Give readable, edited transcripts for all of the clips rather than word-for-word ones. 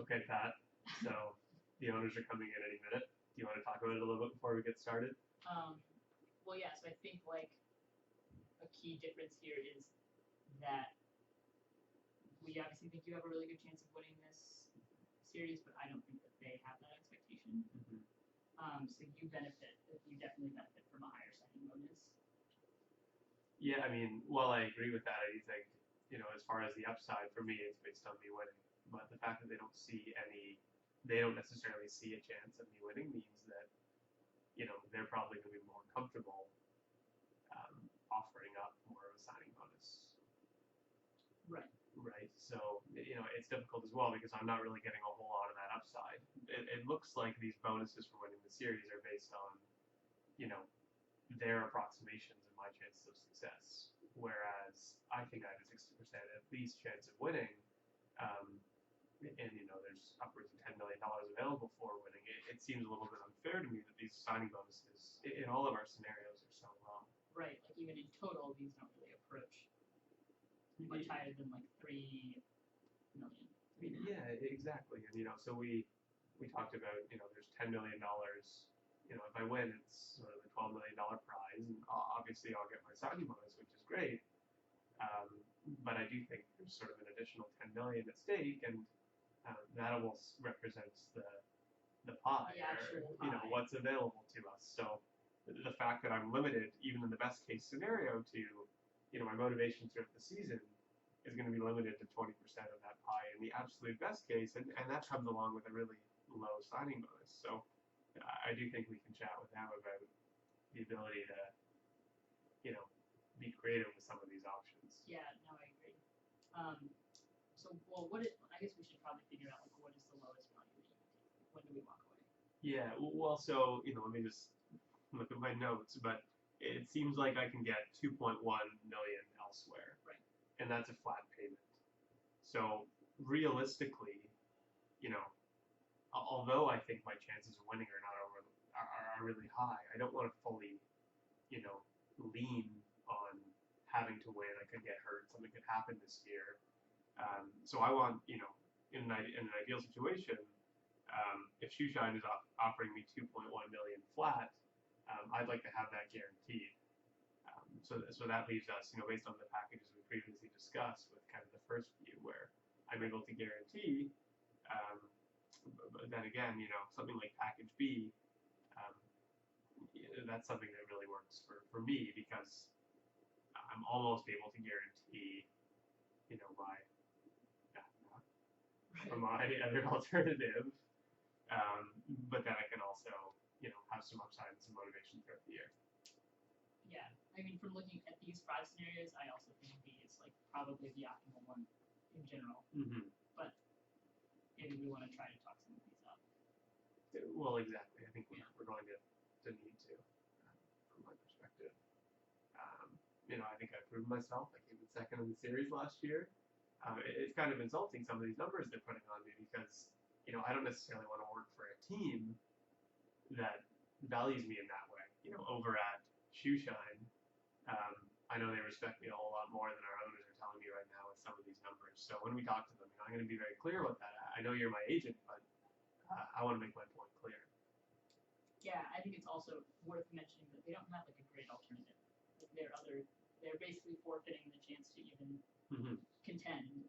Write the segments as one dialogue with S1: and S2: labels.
S1: Okay, Pat. So the owners are coming in any minute. Do you want to talk about it a little bit before we get started?
S2: Um, well, yeah, so I think like a key difference here is that we obviously think you have a really good chance of winning this series, but I don't think that they have that expectation.
S1: Mm-hmm.
S2: So you definitely benefit from a higher signing bonus.
S1: Yeah, I mean, while I agree with that, I do think, as far as the upside for me, it's based on me winning. But the fact that they don't necessarily see a chance of me winning means that, they're probably going to be more comfortable offering up more of a signing bonus.
S2: Right.
S1: Right. So, it's difficult as well because I'm not really getting a whole lot of that upside. It looks like these bonuses for winning the series are based on, you know, their approximations of my chances of success. Whereas I think I have a 60% at least chance of winning. Um, and, there's upwards of $10 million available for winning. It seems a little bit unfair to me that these signing bonuses in all of our scenarios are so low.
S2: Right. Like even in total, these don't really approach much higher than like 3 million.
S1: Yeah, exactly. And so we talked about there's $10 million. If I win, it's sort of the $12 million prize, and obviously I'll get my signing bonus, which is great. But I do think there's sort of an additional 10 million at stake, and that almost represents the pie,
S2: The actual
S1: or
S2: pie.
S1: what's available to us. So the fact that I'm limited, even in the best case scenario, to my motivation throughout the season is going to be limited to 20% of that pie in the absolute best case, and that comes along with a really low signing bonus. So I do think we can chat with them about the ability to, you know, be creative with some of these options.
S2: Yeah, no, I agree. Well, I guess we should probably figure out like what is the lowest value that you can take. When do we walk away?
S1: Yeah, well, so let me just look at my notes, but it seems like I can get 2.1 million elsewhere,
S2: Right.
S1: and that's a flat payment. So realistically, you know, although I think my chances of winning are not over are really high, I don't want to fully, you know, lean on having to win. I could get hurt. Something could happen this year. So I want, in an ideal situation, if Shoeshine is offering me 2.1 million flat, I'd like to have that guaranteed. So that leaves us, based on the packages we previously discussed, with kind of the first view where I'm able to guarantee. But then again, something like package B, um, that's something that really works for me because I'm almost able to guarantee, my for my other alternative. But then I can also, have some upside and some motivation throughout the year.
S2: Yeah, I mean, from looking at these 5 scenarios, I also think B is like probably the optimal one in general.
S1: Mm-hmm.
S2: But maybe we want to try to talk some of these up.
S1: Well, exactly. I think we're going to need to, from my perspective. I think I proved myself. I came in second in the series last year. It's kind of insulting some of these numbers they're putting on me because, I don't necessarily want to work for a team that values me in that way. Over at Shoeshine, I know they respect me a whole lot more than our owners are telling me right now with some of these numbers. So when we talk to them, I'm going to be very clear about that. I know you're my agent, but I want to make my point clear.
S2: Yeah, I think it's also worth mentioning that they don't have like a great alternative. Like they're basically forfeiting the chance to even contend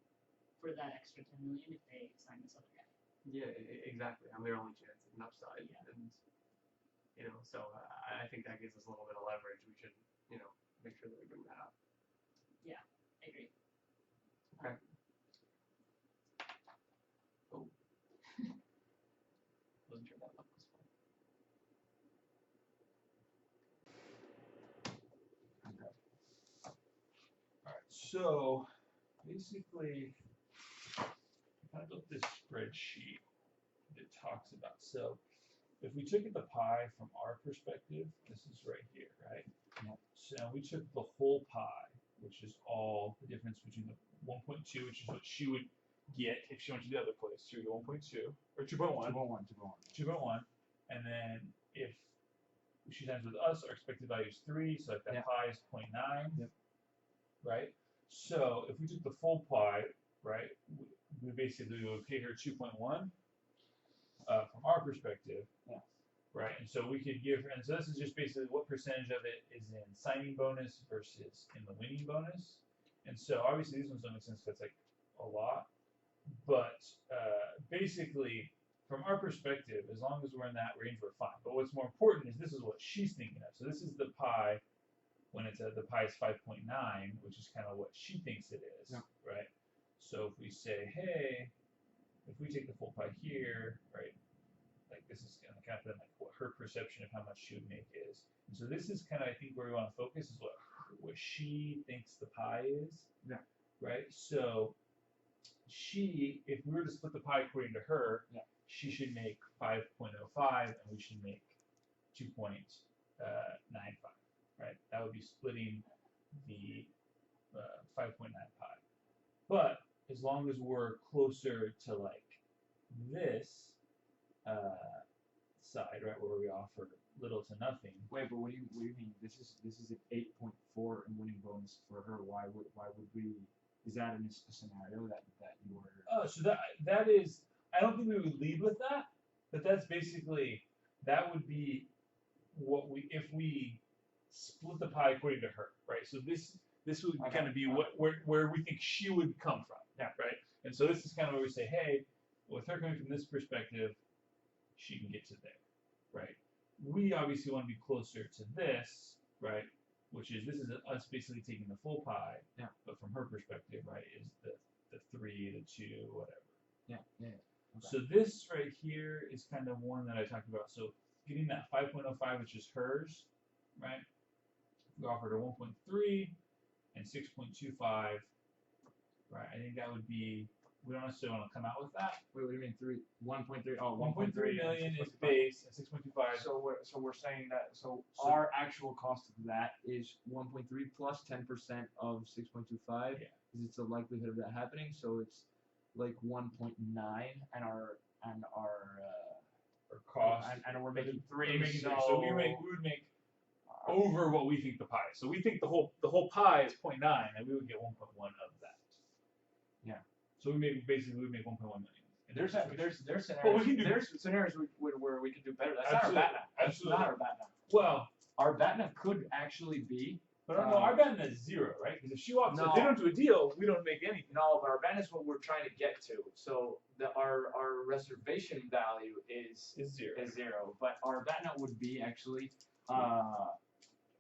S2: for that extra 10 million if they sign this other guy.
S1: Yeah, exactly. I'm their only chance at an upside,
S2: yeah.
S1: And so I think that gives us a little bit of leverage. We should, make sure that we bring that up.
S2: Yeah, I agree.
S1: Okay. Oh. Wasn't sure that was fun.
S3: Alright, so basically, I kind of built this spreadsheet that talks about. So if we took the pie from our perspective, this is right here, right?
S4: Yeah.
S3: So we took the whole pie, which is all the difference between the 1.2, which is what she would get if she went to the other place. She would get 1.2 or 2.1. 2.1. And then if she signs with us, our expected value is 3, so like that pie is 0.9.
S4: Yep.
S3: Right? So if we took the full pie, right, we basically would pay her 2.1 from our perspective.
S4: Yeah.
S3: Right, and so we could give her, and so this is just basically what percentage of it is in signing bonus versus in the winning bonus. And so obviously these ones don't make sense because it's like a lot, but basically from our perspective, as long as we're in that range, we're fine. But what's more important is this is what she's thinking of. So this is the pie when it's the pie is 5.9, which is kind of what she thinks it is,
S4: Yeah.
S3: right? So if we say, hey, if we take the full pie here, right? Like this is kind of like what her perception of how much she would make is. And so this is kind of I think where we want to focus is what she thinks the pie is.
S4: Yeah.
S3: Right. So she, if we were to split the pie according to her,
S4: yeah.
S3: she should make 5.05 and we should make 2.95. Right. That would be splitting the 5.9 pie. But as long as we're closer to like this. Side, right, where we offer little to nothing.
S4: Wait, but what do you mean? This is an 8.4 in winning bonus for her. Why would we? Is that in a scenario that you were?
S3: Oh, so that is. I don't think we would lead with that, but that's basically that would be what we if we split the pie according to her, right? So this would
S4: Okay.
S3: kind of be where we think she would come from,
S4: Yeah.
S3: right? And so this is kind of where we say, hey, with her coming from this perspective. She can get to there, right? We obviously want to be closer to this, right? Which is this is us basically taking the full pie,
S4: yeah.
S3: But from her perspective, right, is the 3, the 2, whatever.
S4: Yeah. Okay.
S3: So this right here is kind of one that I talked about. So getting that 5.05, which is hers, right? We offered her 1.3 and 6.25, right? I think that would be. We don't necessarily want to come out with that.
S4: Wait, what do you mean 1.3? Oh,
S3: 1.3 million is base and 6.25.
S4: So we're saying that
S3: So-
S4: our actual cost of that is 1.3 plus 10% of 6.25.
S3: Yeah.
S4: Is it's the likelihood of that happening? So it's like 1.9, and our
S3: or cost.
S4: and we're making
S3: We're
S4: 3.
S3: making
S4: so
S3: three. So we would make over what we think the pie is. So we think the whole pie is 0.9, and we would get 1.1 of that.
S4: Yeah.
S3: So we make 1.1 million.
S4: There's scenarios.
S3: But we can do-
S4: There's scenarios where we can do better. That's
S3: Absolutely.
S4: not our BATNA. That's
S3: Absolutely.
S4: not our BATNA.
S3: Well,
S4: Our BATNA could actually be.
S3: but no, our bet is 0, right? Because if she walks,
S4: No.
S3: if they don't do a deal, we don't make anything.
S4: No, but our BATNA is what we're trying to get to. So our reservation value is
S3: Is 0.
S4: 0, but our BATNA would be actually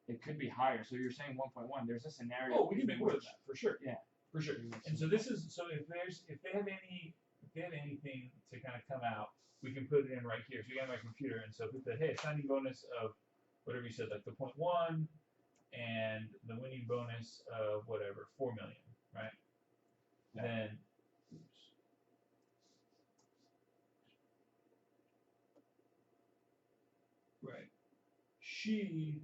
S4: it could be higher. So you're saying 1.1. There's a scenario.
S3: Oh, we can make more than that for sure.
S4: Yeah.
S3: For sure. And so this is so if they have anything to kind of come out, we can put it in right here. So you got my computer, and so if we said, hey, signing bonus of whatever you said, like the 0.1, and the winning bonus of whatever 4 million, right?
S4: Yeah.
S3: Then, oops. Right. She.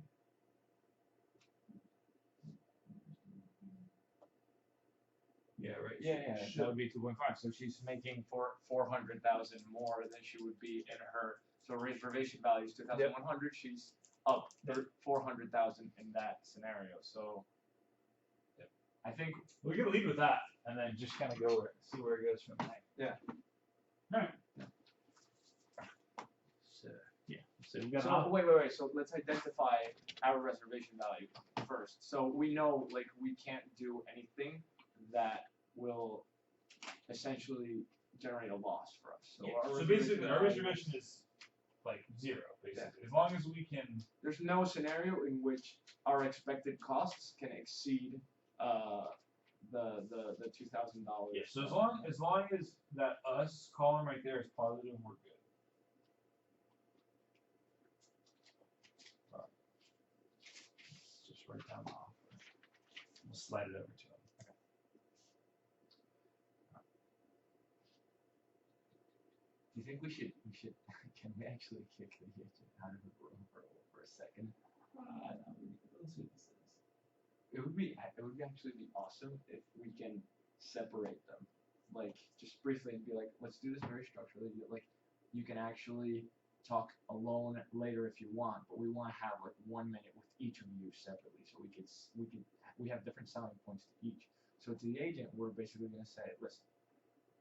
S3: Yeah, right.
S4: Yeah,
S3: She-
S4: that would be 2.5. So she's making 400,000 more than she would be in her. So reservation value is 2,100. She's up 400,000 in that scenario. So
S3: Yep.
S4: I think
S3: We're gonna lead with that, and then just kind of see where it goes from there.
S4: Yeah.
S3: All right. So yeah. So we got.
S4: so. Wait. So let's identify our reservation value first. So we know like we can't do anything that will essentially generate a loss for us. So,
S3: Yeah,
S4: our
S3: so basically, our
S4: value-
S3: reservation is like 0, basically. As long as we can.
S4: There's no scenario in which our expected costs can exceed the $2,000.
S3: Yeah. So as long as that us column right there is positive, we're good. Let's just write down the offer. We'll slide it over to him.
S4: Do you think we should can we actually kick the agent out of the room for a second?
S3: Let's see what this is.
S4: It would actually be awesome if we can separate them, like just briefly and be like, let's do this very structurally. Like you can actually talk alone later if you want, but we want to have like 1 minute with each of you separately, so we have different selling points to each. So to the agent, we're basically going to say, listen,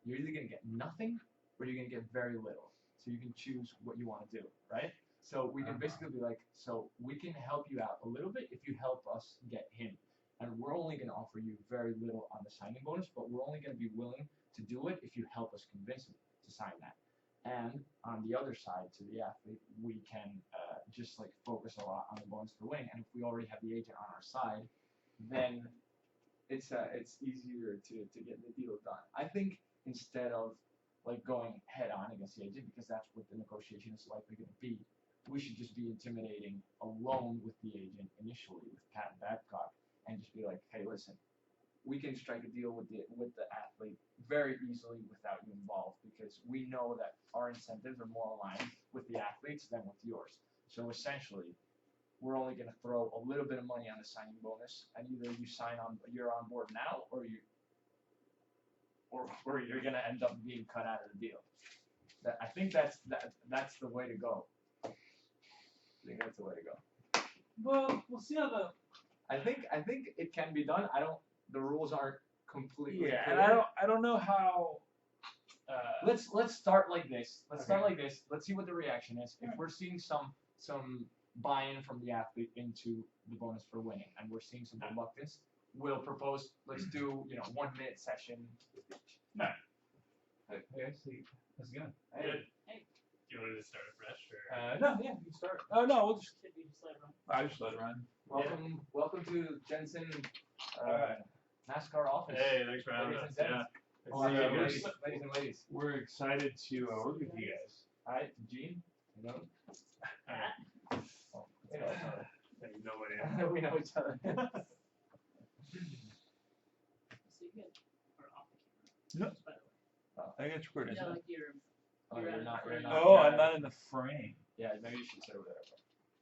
S4: you're either gonna get nothing or you're gonna get very little. So you can choose what you want to do, right? So we can basically be like, so we can help you out a little bit if you help us get him. And we're only going to offer you very little on the signing bonus, but we're only going to be willing to do it if you help us convince him to sign that. And on the other side, to the athlete, we can just like focus a lot on the bonus for winning. And if we already have the agent on our side, then it's easier to get the deal done. I think instead of like going head on against the agent, because that's what the negotiation is likely going to be, we should just be intimidating alone with the agent initially with Pat Babcock and just be like, hey, listen, we can strike a deal with the athlete very easily without you involved because we know that our incentives are more aligned with the athletes than with yours. So essentially, we're only going to throw a little bit of money on the signing bonus, and either you're on board now, or you're going to end up being cut out of the deal. I think that's the way to go. I think that's the way to go.
S3: Well, we'll see how the.
S4: I think it can be done. The rules aren't completely
S3: Yeah,
S4: clear.
S3: and I don't know how.
S4: Let's start like this. Let's start like this. Let's see what the reaction is. If we're seeing some buy-in from the athlete into the bonus for winning, and we're seeing some reluctance, we'll propose. Let's do 1 minute session.
S3: No. Hey, see, how's it going?
S1: Good. Do you want to just start afresh or?
S3: No, yeah, you can start. Oh no, we'll just.
S2: Should we just let it run?
S3: I just let it run.
S4: Welcome to Jensen NASCAR office.
S1: Hey, thanks for having us. Yeah.
S4: Ladies and ladies.
S3: We're excited to work with you guys.
S4: Hi, Gene. Hello. Oh,
S1: You know my name.
S4: we know each other.
S2: So you good? Or off the camera?
S3: No.
S2: Just by the way.
S3: I think it's recorded.
S2: No, like you're.
S4: You're not.
S3: Oh, I'm not in the frame.
S4: Yeah, maybe you should sit over there.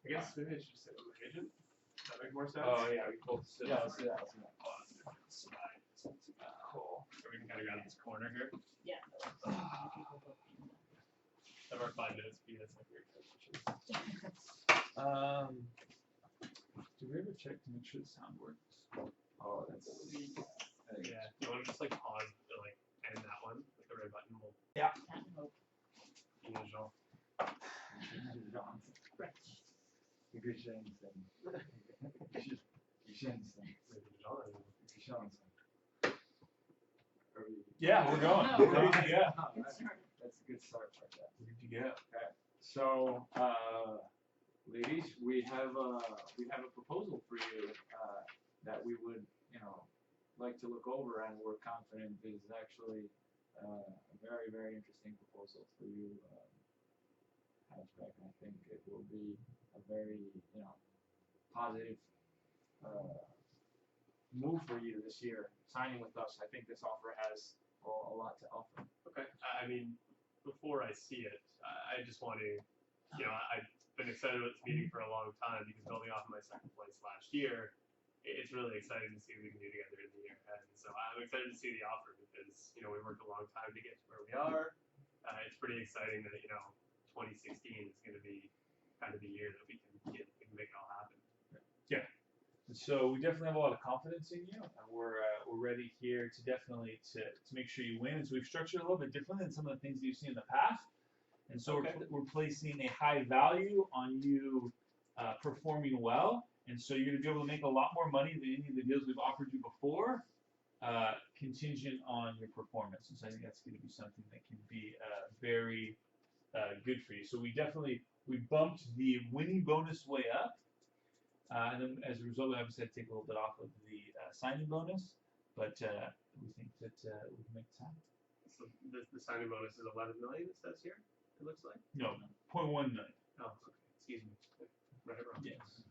S1: I guess maybe I should sit with the agent. Does that make more sense?
S3: Oh yeah, we both sit.
S4: Yeah, let's do that.
S1: Cool. So we can kind of go in this corner here.
S2: Yeah.
S1: Have our 5 minutes be that's like weird transition.
S3: Do we ever check to make sure the sound works?
S4: Oh, that's.
S1: Yeah. Do you want to just like pause or like end that one with the red button? We'll usual.
S3: Yeah, we're going.
S2: No.
S3: We're ready to go.
S4: That's a good start right there.
S3: We're good to go.
S4: Okay. So, ladies, we have a proposal for you that we would, like to look over, and we're confident is actually a very, very interesting proposal for you, Hatchback. I think it will be a very, positive move for you this year. Signing with us, I think this offer has a lot to offer.
S1: Okay. I mean, before I see it, I just want to, I've been excited about this meeting for a long time because building off of my second place last year, it's really exciting to see what we can do together in the year ahead. And so I'm excited to see the offer because, we worked a long time to get to where we are. It's pretty exciting that, 2016 is going to be kind of the year that we can make it all happen.
S3: Yeah. So we definitely have a lot of confidence in you, and we're ready here to definitely to make sure you win. And so we've structured it a little bit differently than some of the things that you've seen in the past. And so we're placing a high value on you performing well. And so you're going to be able to make a lot more money than any of the deals we've offered you before, contingent on your performance. And so I think that's going to be something that can be very good for you. So we bumped the winning bonus way up. And then as a result, we obviously had to take a little bit off of the signing bonus. But we think that we can make this happen.
S1: So the signing bonus is 11 million, it says here, it looks like?
S3: No, 0.1 million.
S1: Oh, okay. Excuse me. Right or wrong?
S3: Yes.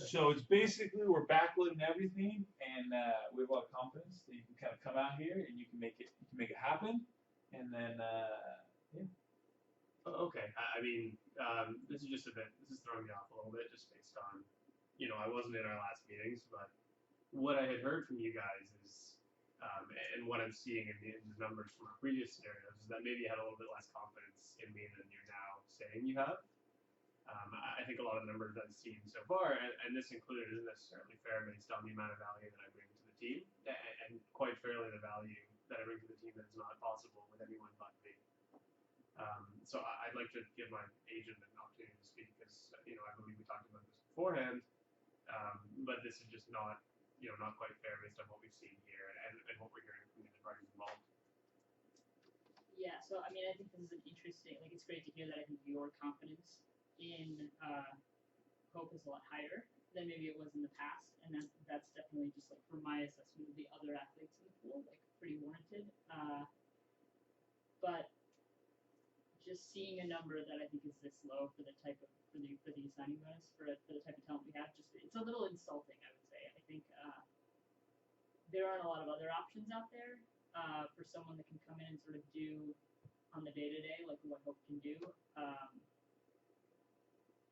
S3: So it's basically we're backloading everything, and we have a lot of confidence that you can kind of come out here and you can make it happen, and then
S1: Okay. I mean, this is throwing me off a little bit just based on, I wasn't in our last meetings, but what I had heard from you guys is, and what I'm seeing in the numbers from our previous scenarios is that maybe you had a little bit less confidence in me than you're now saying you have. I think a lot of the numbers I've seen so far, and this included, isn't necessarily fair based on the amount of value that I bring to the team, and quite fairly the value that I bring to the team that is not possible with anyone but me. So I'd like to give my agent an opportunity to speak because I believe we talked about this beforehand, but this is just not not quite fair based on what we've seen here and what we're hearing from the other parties involved.
S2: Yeah, so I mean, I think this is an interesting. Like, it's great to hear that. I think your confidence in Hope is a lot higher than maybe it was in the past, and that's definitely just like from my assessment of the other athletes in the pool, like pretty warranted. But just seeing a number that I think is this low for the type of for the signing bonus for the type of talent we have, just it's a little insulting, I would say. I think there aren't a lot of other options out there for someone that can come in and sort of do on the day-to-day like what Hope can do.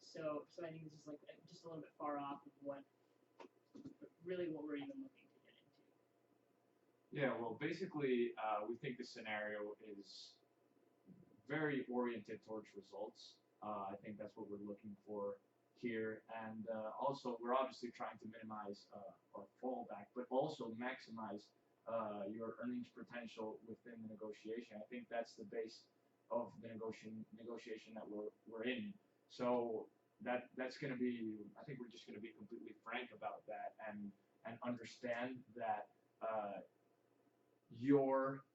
S2: So I think it's just like just a little bit far off of what we're even looking to get into.
S3: Yeah, well, basically, we think the scenario is very oriented towards results. I think that's what we're looking for here, and also we're obviously trying to minimize our fallback, but also maximize your earnings potential within the negotiation. I think that's the base of the negotiation that we're in. So that's going to be. I think we're just going to be completely frank about that and understand that your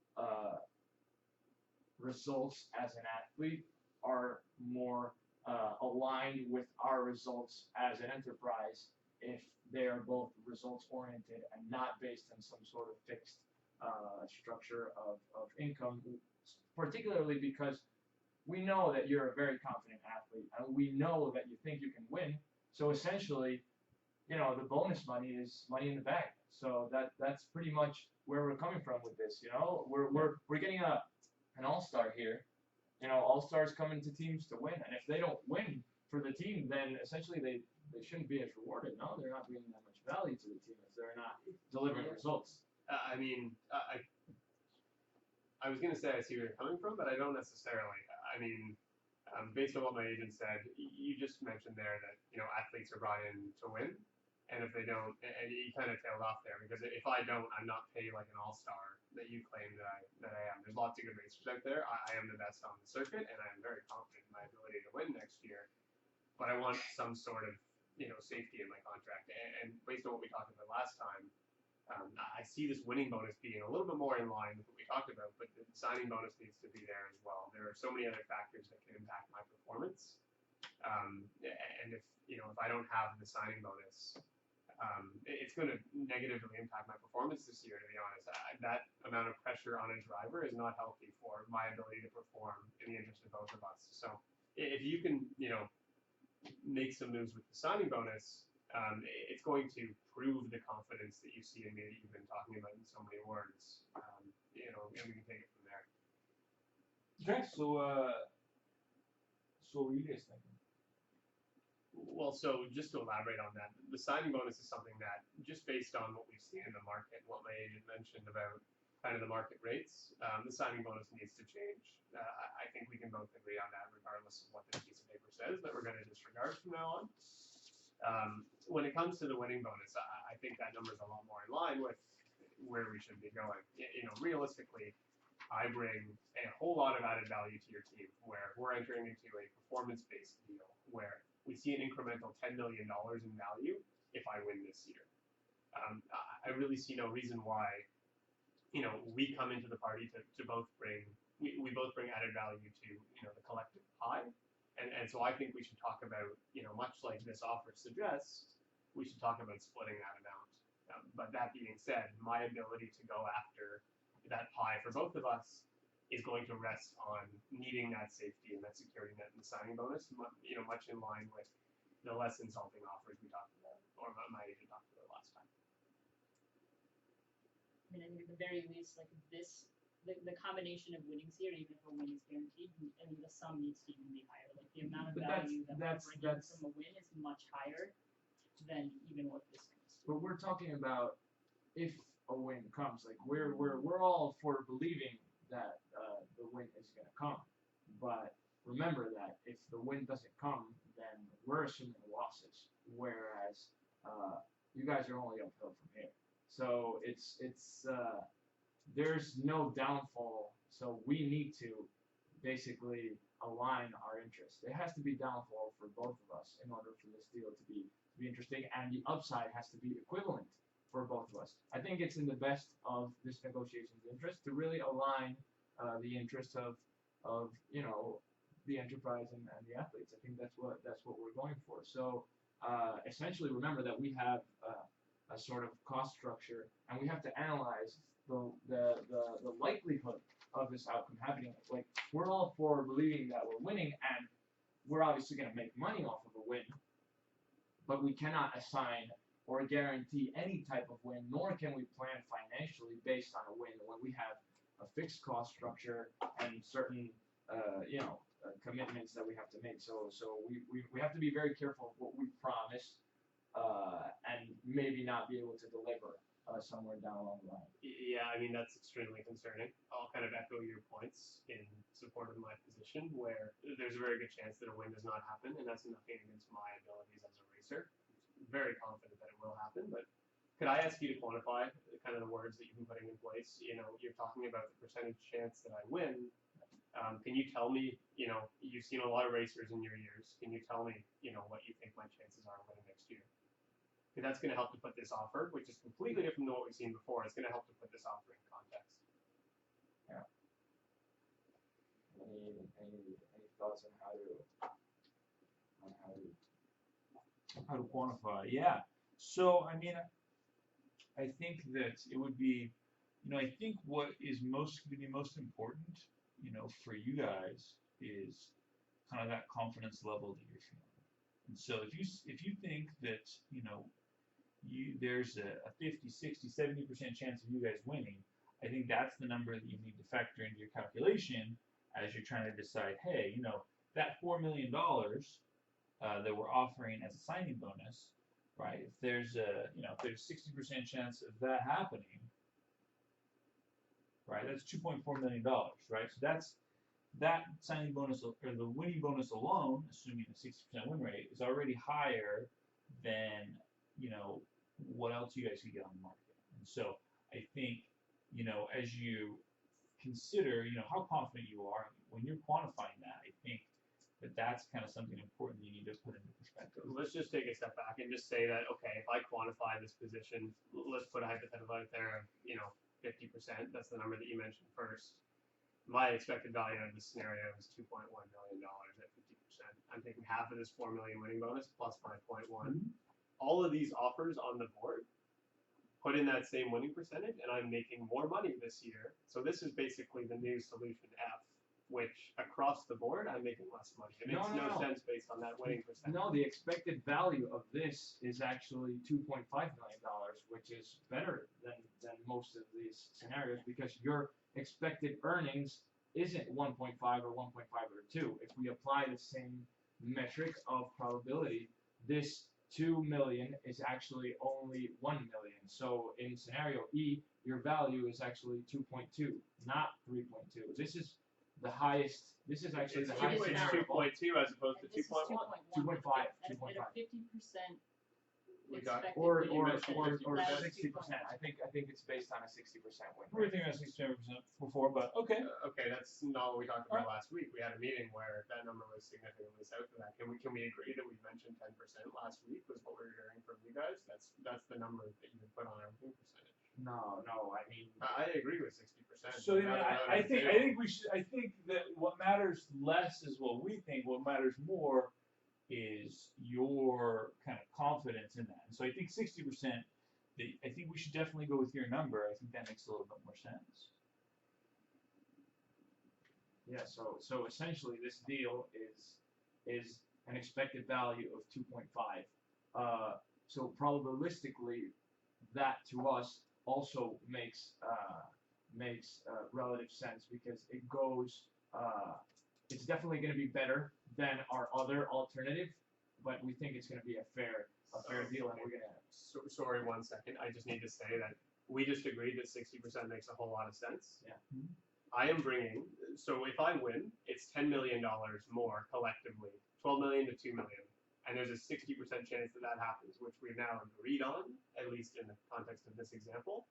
S3: results as an athlete are more aligned with our results as an enterprise if they are both results oriented and not based on some sort of fixed structure of income, particularly because we know that you're a very confident athlete and we know that you think you can win. So essentially, the bonus money is money in the bank. So that's pretty much where we're coming from with this. We're getting an all-star here. All-stars come into teams to win, and if they don't win for the team, then essentially they shouldn't be as rewarded. No, they're not bringing that much value to the team if they're not delivering results.
S1: I mean, I was going to say I see where you're coming from, but I don't necessarily. I mean, based on what my agent said, you just mentioned there that athletes are brought in to win, and if they don't, and you kind of tailed off there because if I don't, I'm not paid like an all-star that you claim that I am. There's lots of good racers out there. I am the best on the circuit, and I'm very confident in my ability to win next year. But I want some sort of safety in my contract, and based on what we talked about last time. I see this winning bonus being a little bit more in line with what we talked about, but the signing bonus needs to be there as well. There are so many other factors that can impact my performance, and if I don't have the signing bonus, it's going to negatively impact my performance this year. To be honest, that amount of pressure on a driver is not healthy for my ability to perform in the interest of both of us. So if you can, make some moves with the signing bonus. It's going to prove the confidence that you see in me that you've been talking about in so many words, and we can take it from there.
S3: Okay, so what are you guys thinking?
S1: Well, so just to elaborate on that, the signing bonus is something that, just based on what we've seen in the market, what my agent mentioned about kind of the market rates, the signing bonus needs to change. I think we can both agree on that, regardless of what this piece of paper says, that we're going to disregard from now on. When it comes to the winning bonus, I think that number is a lot more in line with where we should be going. Realistically, I bring a whole lot of added value to your team, where we're entering into a performance-based deal, where we see an incremental $10 million in value if I win this year. I really see no reason why, we come into the party to both bring, we both bring added value to, the collective pie. And so I think we should talk about, much like this offer suggests, we should talk about splitting that amount. But that being said, my ability to go after that pie for both of us is going to rest on needing that safety and that security net and the signing bonus, much in line with the less insulting offers we talked about, or my agent talked about last time.
S2: I mean, I think at the very least, like this, the combination of winnings here, even if a win is guaranteed, I mean, the sum needs to even be higher. Like the amount of value that we're bringing from a win is much higher than even what this comes to.
S3: But we're talking about if a win comes. Like we're all for believing that the win is going to come, but remember that if the win doesn't come, then we're assuming losses. Whereas you guys are only uphill from here. So it's
S4: there's no downfall, so we need to basically align our interests. There has to be downfall for both of us in order for this deal to be interesting, and the upside has to be equivalent for both of us. I think it's in the best of this negotiation's interest to really align the interests of the enterprise and the athletes. I think that's what we're going for. So essentially, remember that we have a sort of cost structure, and we have to analyze the likelihood of this outcome happening. Like, we're all for believing that we're winning, and we're obviously going to make money off of a win, but we cannot assign or guarantee any type of win, nor can we plan financially based on a win when we have a fixed cost structure and certain commitments that we have to make. So we have to be very careful of what we promise and maybe not be able to deliver somewhere down along the line.
S1: Yeah, I mean, that's extremely concerning. I'll kind of echo your points in support of my position, where there's a very good chance that a win does not happen, and that's nothing against my abilities as a racer. I'm very confident that it will happen, but could I ask you to quantify kind of the words that you've been putting in place? You know, you're talking about the percentage chance that I win. Can you tell me, you've seen a lot of racers in your years. Can you tell me, what you think my chances are of winning next year? Because that's going to help to put this offer, which is completely different than what we've seen before. It's going to help to put this offer in context.
S4: Yeah. Any thoughts on how to
S3: quantify? Yeah. So I mean, I think that it would be, I think what is going to be most important, for you guys is kind of that confidence level that you're feeling. And so if you think that, there's a 50, 60, 70% chance of you guys winning, I think that's the number that you need to factor into your calculation as you're trying to decide, hey, that $4 million that we're offering as a signing bonus, right? If there's if there's 60% chance of that happening, right? That's $2.4 million, right? So that signing bonus or the winning bonus alone, assuming a 60% win rate, is already higher than what else you guys could get on the market. And so I think as you consider how confident you are when you're quantifying that, I think that's kind of something important you need to put into perspective.
S1: Let's just take a step back and just say that, okay, if I quantify this position, let's put a hypothetical out there of 50%. That's the number that you mentioned first. My expected value in this scenario is $2.1 million at 50%. I'm taking half of this $4 million winning bonus plus 5.1. All of these offers on the board put in that same winning percentage, and I'm making more money this year. So this is basically the new solution F, which across the board I'm making less money. It makes no sense based on that winning percentage.
S4: No, the expected value of this is actually $2.5 million, which is better than most of these scenarios, because your expected earnings isn't 1.5 or 1.5 or 2. If we apply the same metric of probability, this 2 million is actually only 1 million. So in scenario E, your value is actually 2.2, not 3.2. This is the highest. This is actually the highest
S1: scenario. It's 2.2 as opposed to 2.1.
S4: 2.5. 2.5.
S2: At a 50%
S4: Or
S2: expected win percentage,
S4: 60%.
S2: that's
S4: I think it's based on a 60% win
S3: We were
S4: rate.
S3: thinking about 67% before, but okay.
S1: Okay, that's not what we talked about last week. We had a meeting where that number was significantly south of that. Can we agree that we mentioned 10% last week was what we were hearing from you guys? That's the number that you would put on our win percentage.
S4: No, I mean.
S1: I agree with 60%.
S3: So I think that what matters less is what we think. What matters more is your kind of confidence in that. And so I think 60%. I think we should definitely go with your number. I think that makes a little bit more sense.
S4: Yeah. So essentially, this deal is an expected value of 2.5. So probabilistically, that to us also makes relative sense, because it goes. It's definitely going to be better than our other alternative, but we think it's going to be a fair deal, and we're going to.
S1: Sorry, 1 second. I just need to say that we just agreed that 60% makes a whole lot of sense.
S4: Yeah.
S1: I am bringing. So if I win, it's $10 million more collectively, 12 million to 2 million, and there's a 60% chance that happens, which we've now agreed on, at least in the context of this example.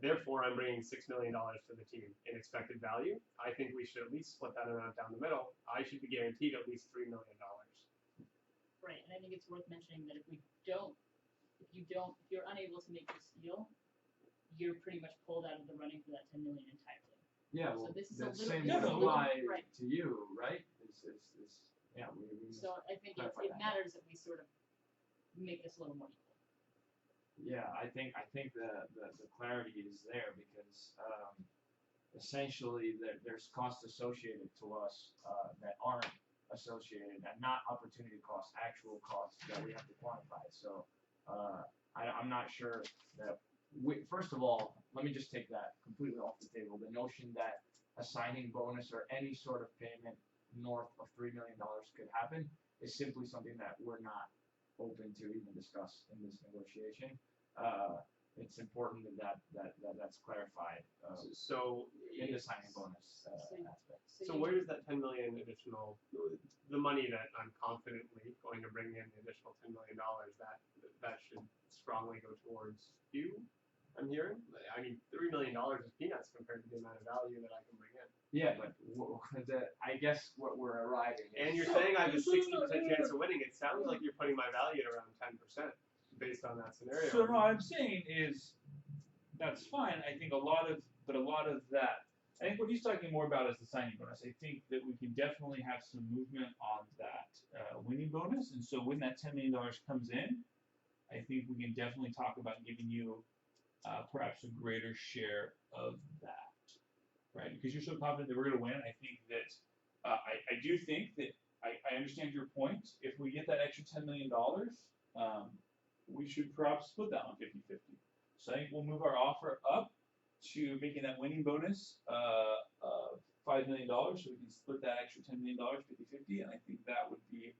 S1: Therefore, I'm bringing $6 million to the team in expected value. I think we should at least split that amount down the middle. I should be guaranteed at least $3 million.
S2: Right, and I think it's worth mentioning that if you're unable to make this deal, you're pretty much pulled out of the running for that 10 million entirely.
S4: Yeah,
S2: So
S4: well,
S2: this is
S4: the
S2: a little-
S4: same
S3: this is
S4: would
S3: a little-
S4: apply
S2: right.
S4: to you, right? Yeah, we
S2: So I think
S4: clarify
S2: it
S4: that.
S2: matters that we sort of make this a little more equal.
S4: Yeah, I think the clarity is there because essentially there's costs associated to us that aren't associated and not opportunity costs, actual costs that we have to quantify. So I'm not sure that first of all, let me just take that completely off the table. The notion that a signing bonus or any sort of payment north of $3 million could happen is simply something that we're not open to even discuss in this negotiation. It's important that's clarified
S1: So
S4: in the signing bonus aspect.
S1: So where does that 10 million additional, the money that I'm confidently going to bring in, the additional $10 million, that should strongly go towards you? I'm hearing. I mean, $3 million is peanuts compared to the amount of value that I can bring in.
S4: Yeah, but I guess what we're arriving
S1: And
S4: is
S1: you're saying I have a 60% chance of winning. It sounds like you're putting my value at around 10% based on that scenario.
S3: So no, what I'm saying is that's fine. I think a lot of that. I think what he's talking more about is the signing bonus. I think that we can definitely have some movement on that winning bonus, and so when that $10 million comes in, I think we can definitely talk about giving you perhaps a greater share of that, right? Because you're so confident that we're going to win. I think that I do think that I understand your point. If we get that extra $10 million, we should perhaps split that on 50-50. So I think we'll move our offer up to making that winning bonus $5 million, so we can split that extra $10 million 50-50, and I think that would be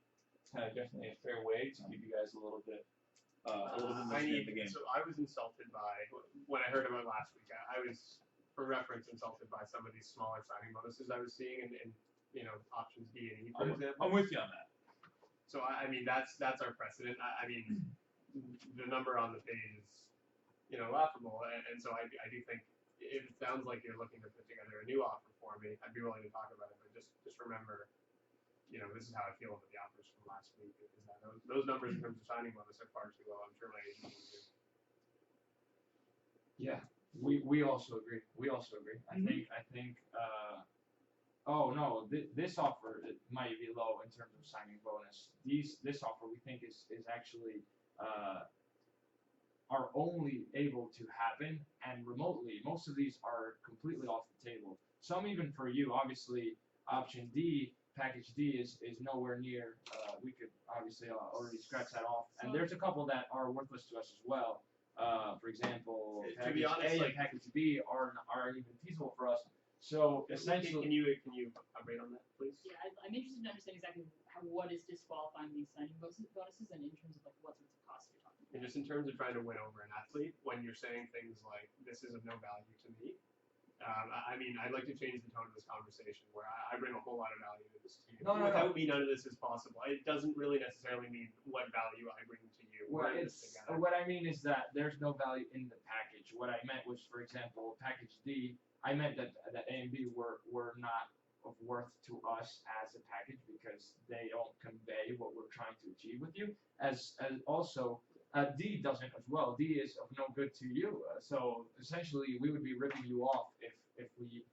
S3: kind of definitely a fair way to give you guys a little bit more skin in the game.
S1: So I was insulted by, when I heard about it last week, I was, for reference, insulted by some of these smaller signing bonuses I was seeing in options D and E, for example.
S3: I'm with you on that.
S1: So I mean, that's our precedent. I mean, the number on the page is, laughable, and so I do think if it sounds like you're looking to put together a new offer for me, I'd be willing to talk about it, but just remember, this is how I feel about the offers from last week, is that those numbers in terms of signing bonus are far too low. I'm sure my agent will do.
S4: Yeah, we also agree. I think oh no, this offer it might be low in terms of signing bonus. This offer we think is actually are only able to happen and remotely. Most of these are completely off the table. Some even for you, obviously, option D, package D is nowhere near. We could obviously already scratch that off. And there's a couple that are worthless to us as well. For example,
S1: To be
S4: package
S1: honest,
S4: A and package B aren't even feasible for us. So essentially,
S1: can you elaborate on that, please?
S2: Yeah, I'm interested in understanding exactly what is disqualifying these signing bonuses, and in terms of like what sorts of costs you're talking about.
S1: And just in terms of trying to win over an athlete, when you're saying things like, this is of no value to me, I mean, I'd like to change the tone of this conversation where I bring a whole lot of value to this team.
S4: No.
S1: Without me, none of this is possible. It doesn't really necessarily mean what value I bring to you.
S4: Well,
S1: We're in this together.
S4: what I mean is that there's no value in the package. What I meant was, for example, package D, I meant that A and B were not of worth to us as a package because they don't convey what we're trying to achieve with you. As also, D doesn't as well. D is of no good to you. So essentially, we would be ripping you off if we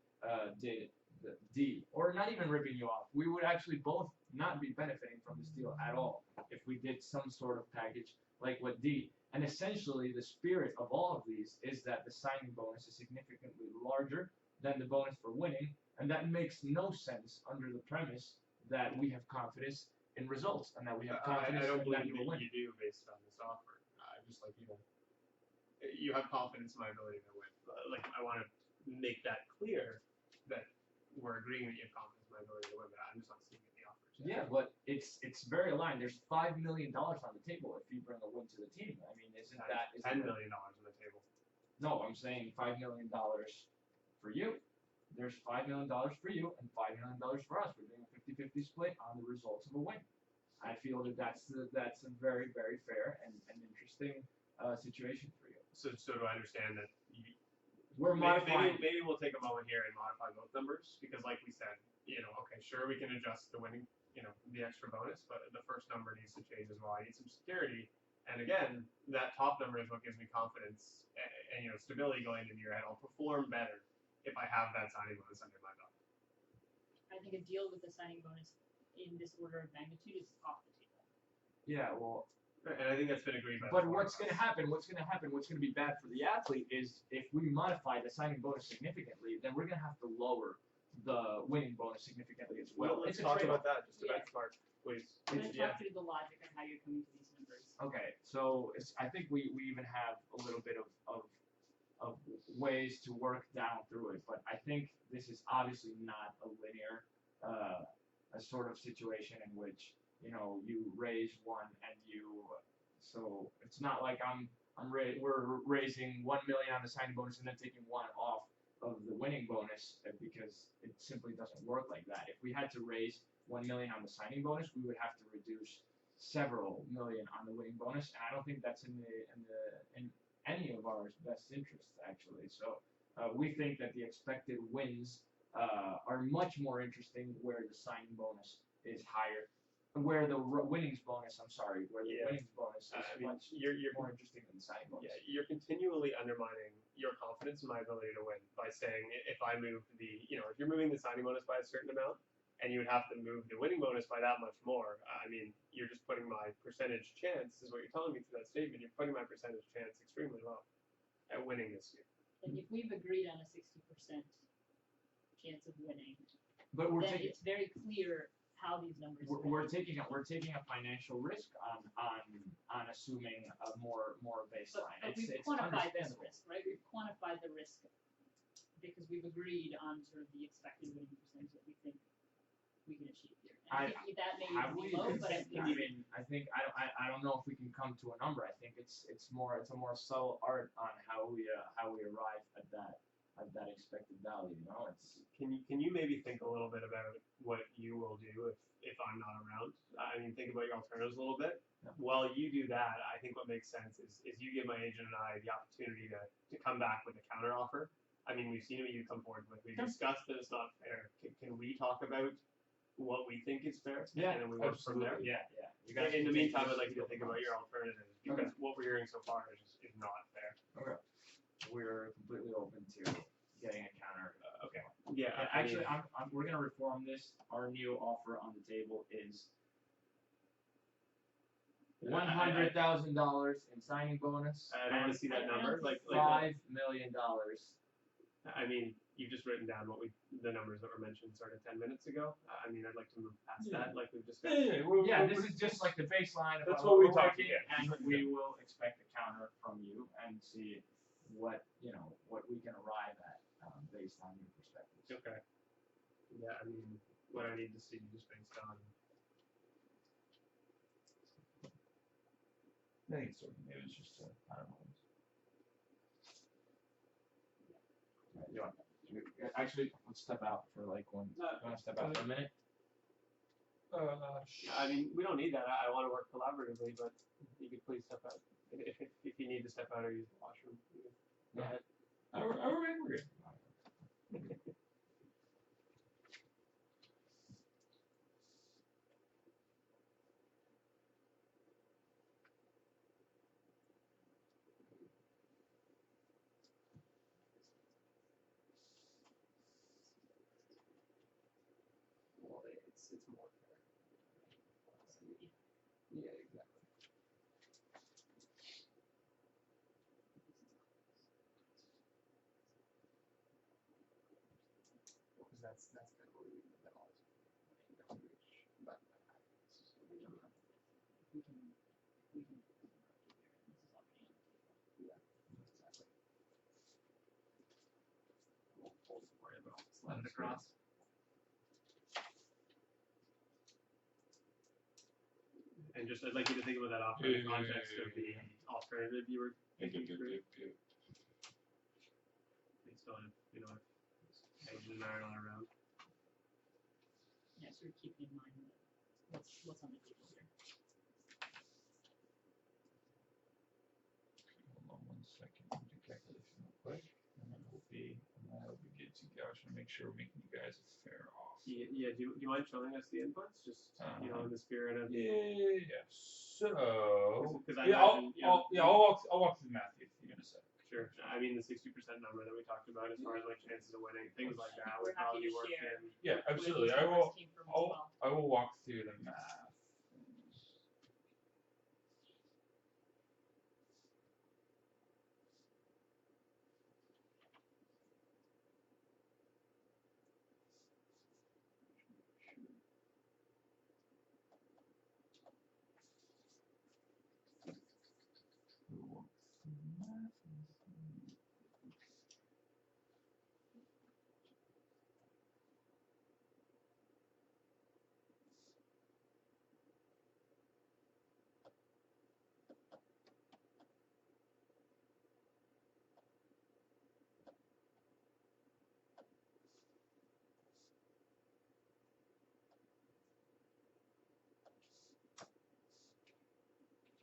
S4: did the D, or not even ripping you off. We would actually both not be benefiting from this deal at all if we did some sort of package like what D. And essentially, the spirit of all of these is that the signing bonus is significantly larger than the bonus for winning, and that makes no sense under the premise that we have confidence in results and that we have confidence
S1: I don't
S4: in that
S1: believe
S4: you will
S1: that
S4: win.
S1: you do based on this offer. Just like you have confidence in my ability to win. Like I want to make that clear that we're agreeing that you have confidence in my ability to win, but I'm just not seeing it in the offers.
S4: Yeah, but it's very aligned. There's $5 million on the table if you bring a win to the team. I mean, isn't that
S1: $10 million on the table?
S4: No, I'm saying $5 million for you. There's $5 million for you and $5 million for us. We're doing a 50-50 split on the results of a win. I feel that that's a very, very fair and interesting situation for you.
S1: So do I understand that
S4: we're modifying.
S1: Maybe we'll take a moment here and modify both numbers because, like we said, okay, sure we can adjust the winning, the extra bonus, but the first number needs to change as well. I need some security, and again, that top number is what gives me confidence and stability going into your head. I'll perform better if I have that signing bonus under my belt.
S2: I think a deal with the signing bonus in this order of magnitude is off the table.
S4: Yeah, well.
S1: And I think that's been agreed by.
S4: But what's going to happen? What's going to be bad for the athlete is if we modify the signing bonus significantly, then we're going to have to lower the winning bonus significantly as well.
S1: Let's talk about that. Just to benchmark, please.
S2: I'm going to talk through the logic of how you're coming to these numbers.
S4: Okay, so I think we even have a little bit of ways to work down through it, but I think this is obviously not a linear, a sort of situation in which you raise one and so it's not like we're raising 1 million on the signing bonus and then taking 1 off of the winning bonus because it simply doesn't work like that. If we had to raise 1 million on the signing bonus, we would have to reduce several million on the winning bonus, and I don't think that's in any of our best interests actually. So we think that the expected wins are much more interesting where the signing bonus is higher. Where the winnings bonus, where the winnings bonus is much more interesting than the signing bonus.
S1: Yeah, you're continually undermining your confidence in my ability to win by saying if I move if you're moving the signing bonus by a certain amount, and you would have to move the winning bonus by that much more, you're just putting my percentage chance, is what you're telling me through that statement, you're putting my percentage chance extremely low at winning this year.
S2: And if we've agreed on a 60% chance of winning,
S4: but
S2: then it's very clear how these numbers.
S4: We're taking a financial risk on assuming a more baseline.
S2: But we've quantified this risk, right? We've quantified the risk because we've agreed on sort of the expected winning percentage that we think we can achieve here. And I think that may be low, but
S4: I don't know if we can come to a number. I think it's a more subtle art on how we arrive at that expected value.
S1: Can you maybe think a little bit about what you will do if I'm not around? Think about your alternatives a little bit.
S4: Yeah.
S1: While you do that, I think what makes sense is you give my agent and I the opportunity to come back with a counter offer. We've seen what you come forward with. We've discussed that it's not fair. Can we talk about what we think is fair?
S4: Yeah,
S1: and then we work from there.
S4: Yeah.
S1: In the meantime, I'd like you to think about your alternatives because what we're hearing so far is not fair.
S4: Okay. We're completely open to getting a counter.
S1: Okay. Yeah.
S4: Actually, we're gonna reform this. Our new offer on the table is $100,000 in signing bonus.
S1: I don't want to see that number.
S4: $5 million.
S1: You've just written down the numbers that were mentioned sort of 10 minutes ago. I'd like to move past that, like we've discussed.
S4: This is just like the baseline of
S1: that's
S4: what
S1: we
S4: we're
S1: talked
S4: working,
S1: about.
S4: and we will expect a counter from you and see what we can arrive at based on your perspectives.
S1: Okay. Yeah, what I need to see just based on.
S3: I think it's sort of, maybe it's just I don't know.
S4: Actually, let's step out for like one. You want to step out for a minute?
S1: We don't need that. I want to work collaboratively, but you could please step out if you need to step out or use the washroom. Go ahead.
S3: We're good.
S1: It's more fair. Yeah, exactly. Because that's kind of what we need that also. But
S2: We can this is already on the table.
S1: yeah, exactly. We'll worry about slide it across. And just, I'd like you to think about that offer in the context of the alternative you were thinking through. Based on, if Agent and I are not around.
S2: Yeah, sort of keeping in mind what's on the table here.
S3: Hold on 1 second. Do calculation real quick. And then we'll fee, and that'll be good to go. I just want to make sure we're making you guys a fair offer.
S1: Yeah. Do you mind showing us the inputs? Just in the spirit of.
S3: Yeah. So.
S1: Because I
S3: Yeah,
S1: imagine,
S3: I'll walk through the math if you're gonna say.
S1: Sure. I mean, the 60% number that we talked about as far as like chances of winning, things like that would
S2: We're happy
S1: probably
S2: to
S1: work
S2: share.
S1: in.
S3: Yeah,
S2: where
S3: absolutely.
S2: these numbers came from as well.
S3: I will walk through the math.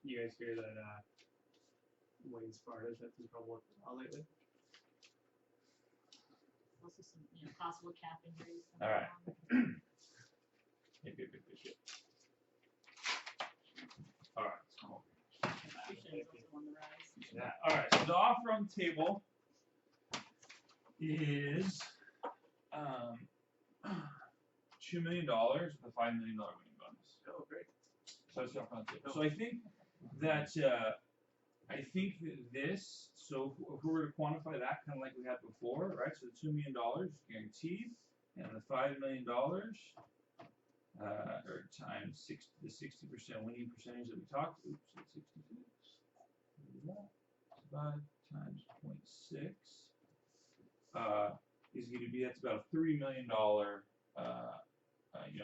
S1: You guys hear that Wayne Sparta's had some trouble with the law lately?
S2: Also some, possible cap injuries.
S3: All right. Yep. All right. So,
S2: Inflation is also on the rise.
S3: yeah. All right. So the offer on the table is $2 million with a $5 million winning bonus.
S1: Oh, great.
S3: So that's the offer on the table. So I think that this. So if we were to quantify that kind of like we had before, right? So the $2 million guaranteed, and the $5 million, or times the 60% winning percentage that we talked. Oops, it's 66. Divide times 0.6. Is going to be, that's about a $3 million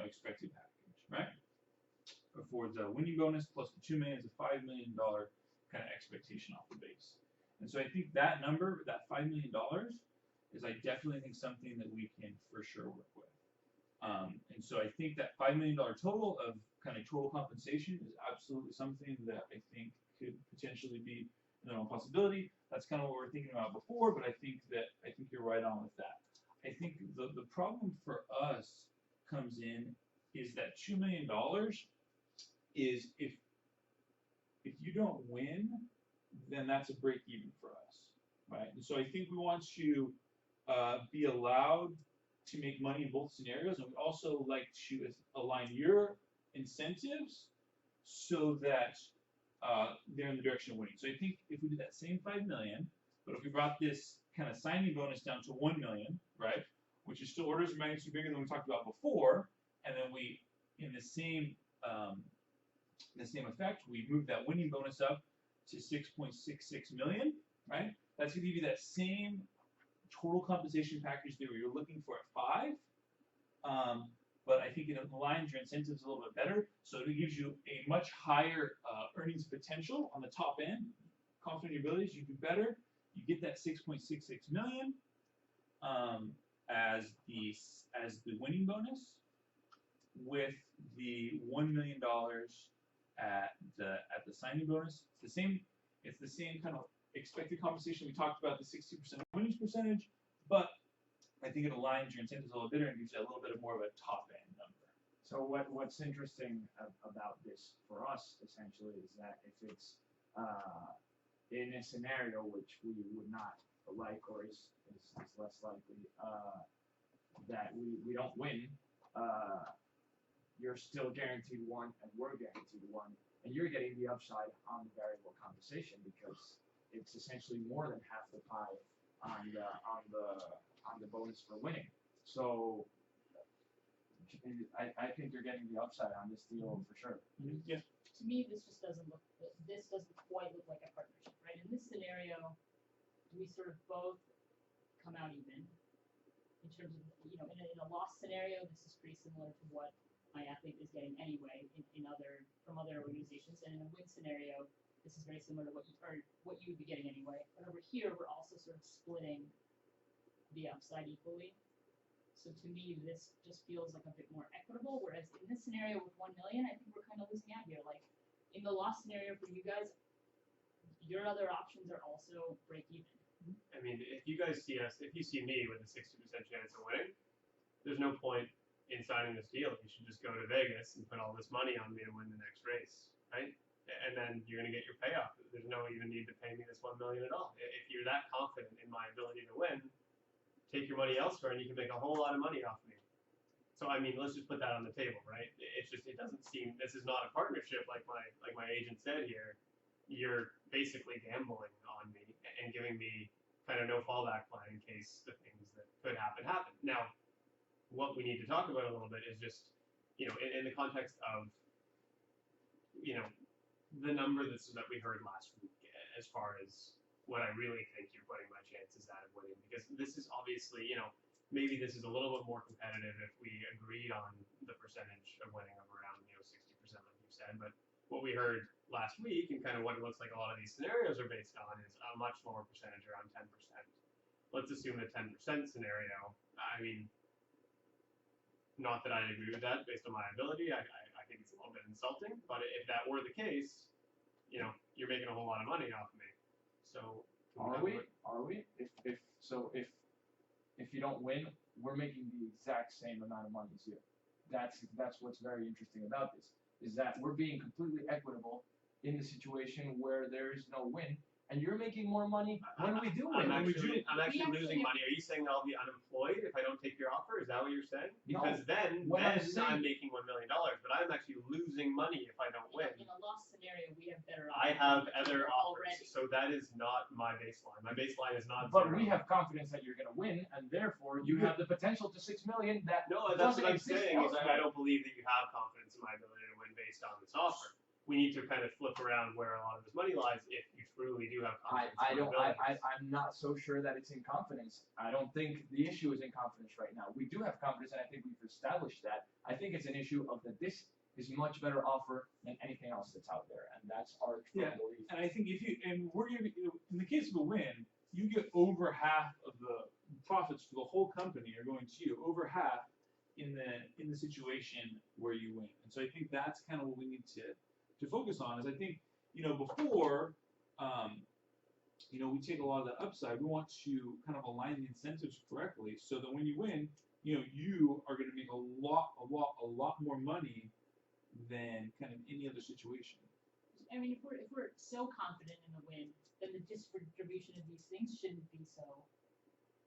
S3: expected package, right? For the winning bonus plus the $2 million is a $5 million kind of expectation off the base. And so I think that number, that $5 million, is I definitely think something that we can for sure work with. And so I think that $5 million total of kind of total compensation is absolutely something that I think could potentially be a possibility. That's kind of what we were thinking about before, but I think you're right on with that. I think the problem for us comes in is that $2 million is if you don't win, then that's a break even for us, right? And so I think we want to be allowed to make money in both scenarios, and we also like to align your incentives so that they're in the direction of winning. So I think if we did that same $5 million, but if we brought this kind of signing bonus down to $1 million, right, which is still orders of magnitude bigger than we talked about before, and then we, in the same effect, we move that winning bonus up to $6.66 million, right? That's going to give you that same total compensation package that you're looking for at 5. But I think it aligns your incentives a little bit better, so it gives you a much higher earnings potential on the top end. Confident in your abilities, you do better. You get that $6.66 million as the winning bonus, with the $1 million at the signing bonus. It's the same kind of expected compensation we talked about, the 60% winnings percentage, but I think it aligns your incentives a little bit and gives you a little bit more of a top end number.
S4: So what's interesting about this for us essentially is that if it's in a scenario which we would not like, or is less likely, that we don't win, you're still guaranteed 1 and we're guaranteed 1, and you're getting the upside on the variable compensation because it's essentially more than half the pie on the bonus for winning. So I think you're getting the upside on this deal for sure.
S1: Yeah.
S2: To me, this doesn't quite look like a partnership, right? In this scenario, we sort of both come out even. In terms of, in a loss scenario, this is pretty similar to what my athlete is getting anyway from other organizations, and in a win scenario, this is very similar to what you would be getting anyway. But over here, we're also sort of splitting the upside equally. So to me, this just feels like a bit more equitable. Whereas in this scenario with 1 million, I think we're kind of losing out here. Like in the loss scenario for you guys, your other options are also break even.
S1: I mean, if you guys see us, if you see me with a 60% chance of winning, there's no point in signing this deal. You should just go to Vegas and put all this money on me to win the next race, right? And then you're gonna get your payoff. There's no even need to pay me this $1 million at all. If you're that confident in my ability to win, take your money elsewhere and you can make a whole lot of money off me. So I mean, let's just put that on the table, right? It's just it doesn't seem this is not a partnership like my agent said here. You're basically gambling on me and giving me kind of no fallback plan in case the things that could happen happen. Now, what we need to talk about a little bit is just in the context of the number that we heard last week as far as what I really think you're putting my chances at of winning, because this is obviously maybe this is a little bit more competitive if we agreed on the percentage of winning of around 60%, like you said. But what we heard last week and kind of what it looks like a lot of these scenarios are based on is a much lower percentage, around 10%. Let's assume the 10% scenario. I mean, not that I agree with that based on my ability. I think it's a little bit insulting. But if that were the case, you're making a whole lot of money off me. So
S4: Are we? If you don't win, we're making the exact same amount of money as you. That's what's very interesting about this, is that we're being completely equitable in the situation where there is no win, and you're making more money when we do win.
S1: I'm actually
S2: We
S1: losing
S2: actually-
S1: money. Are you saying I'll be unemployed if I don't take your offer? Is that what you're saying?
S4: No.
S1: Because then
S4: What I'm
S1: I'm
S4: saying-
S1: making $1 million, but I'm actually losing money if I don't win.
S2: In a loss scenario, we have better
S1: I
S2: offers
S1: have
S2: on the
S1: other
S2: table
S1: offers,
S2: already.
S1: so that is not my baseline. My baseline is not
S4: But
S1: zero.
S4: we have confidence that you're going to win, and therefore you have the potential to $6 million that
S1: No, that's
S4: doesn't
S1: what I'm
S4: exist
S1: saying. Is
S4: elsewhere.
S1: I don't believe that you have confidence in my ability to win based on this offer. We need to kind of flip around where a lot of this money lies if you truly do have confidence in my abilities.
S4: I'm not so sure that it's in confidence. I don't think the issue is in confidence right now. We do have confidence, and I think we've established that. I think it's an issue of that this is much better offer than anything else that's out there, and that's our
S3: Yeah.
S4: belief.
S3: And I think we're giving, in the case of a win, you get over half of the profits for the whole company are going to you, over half in the situation where you win. And so I think that's kind of what we need to focus on. Is I think before we take a lot of that upside, we want to kind of align the incentives correctly so that when you win, you are going to make a lot more money than kind of any other situation.
S2: I mean, if we're so confident in the win, then the distribution of these things shouldn't be so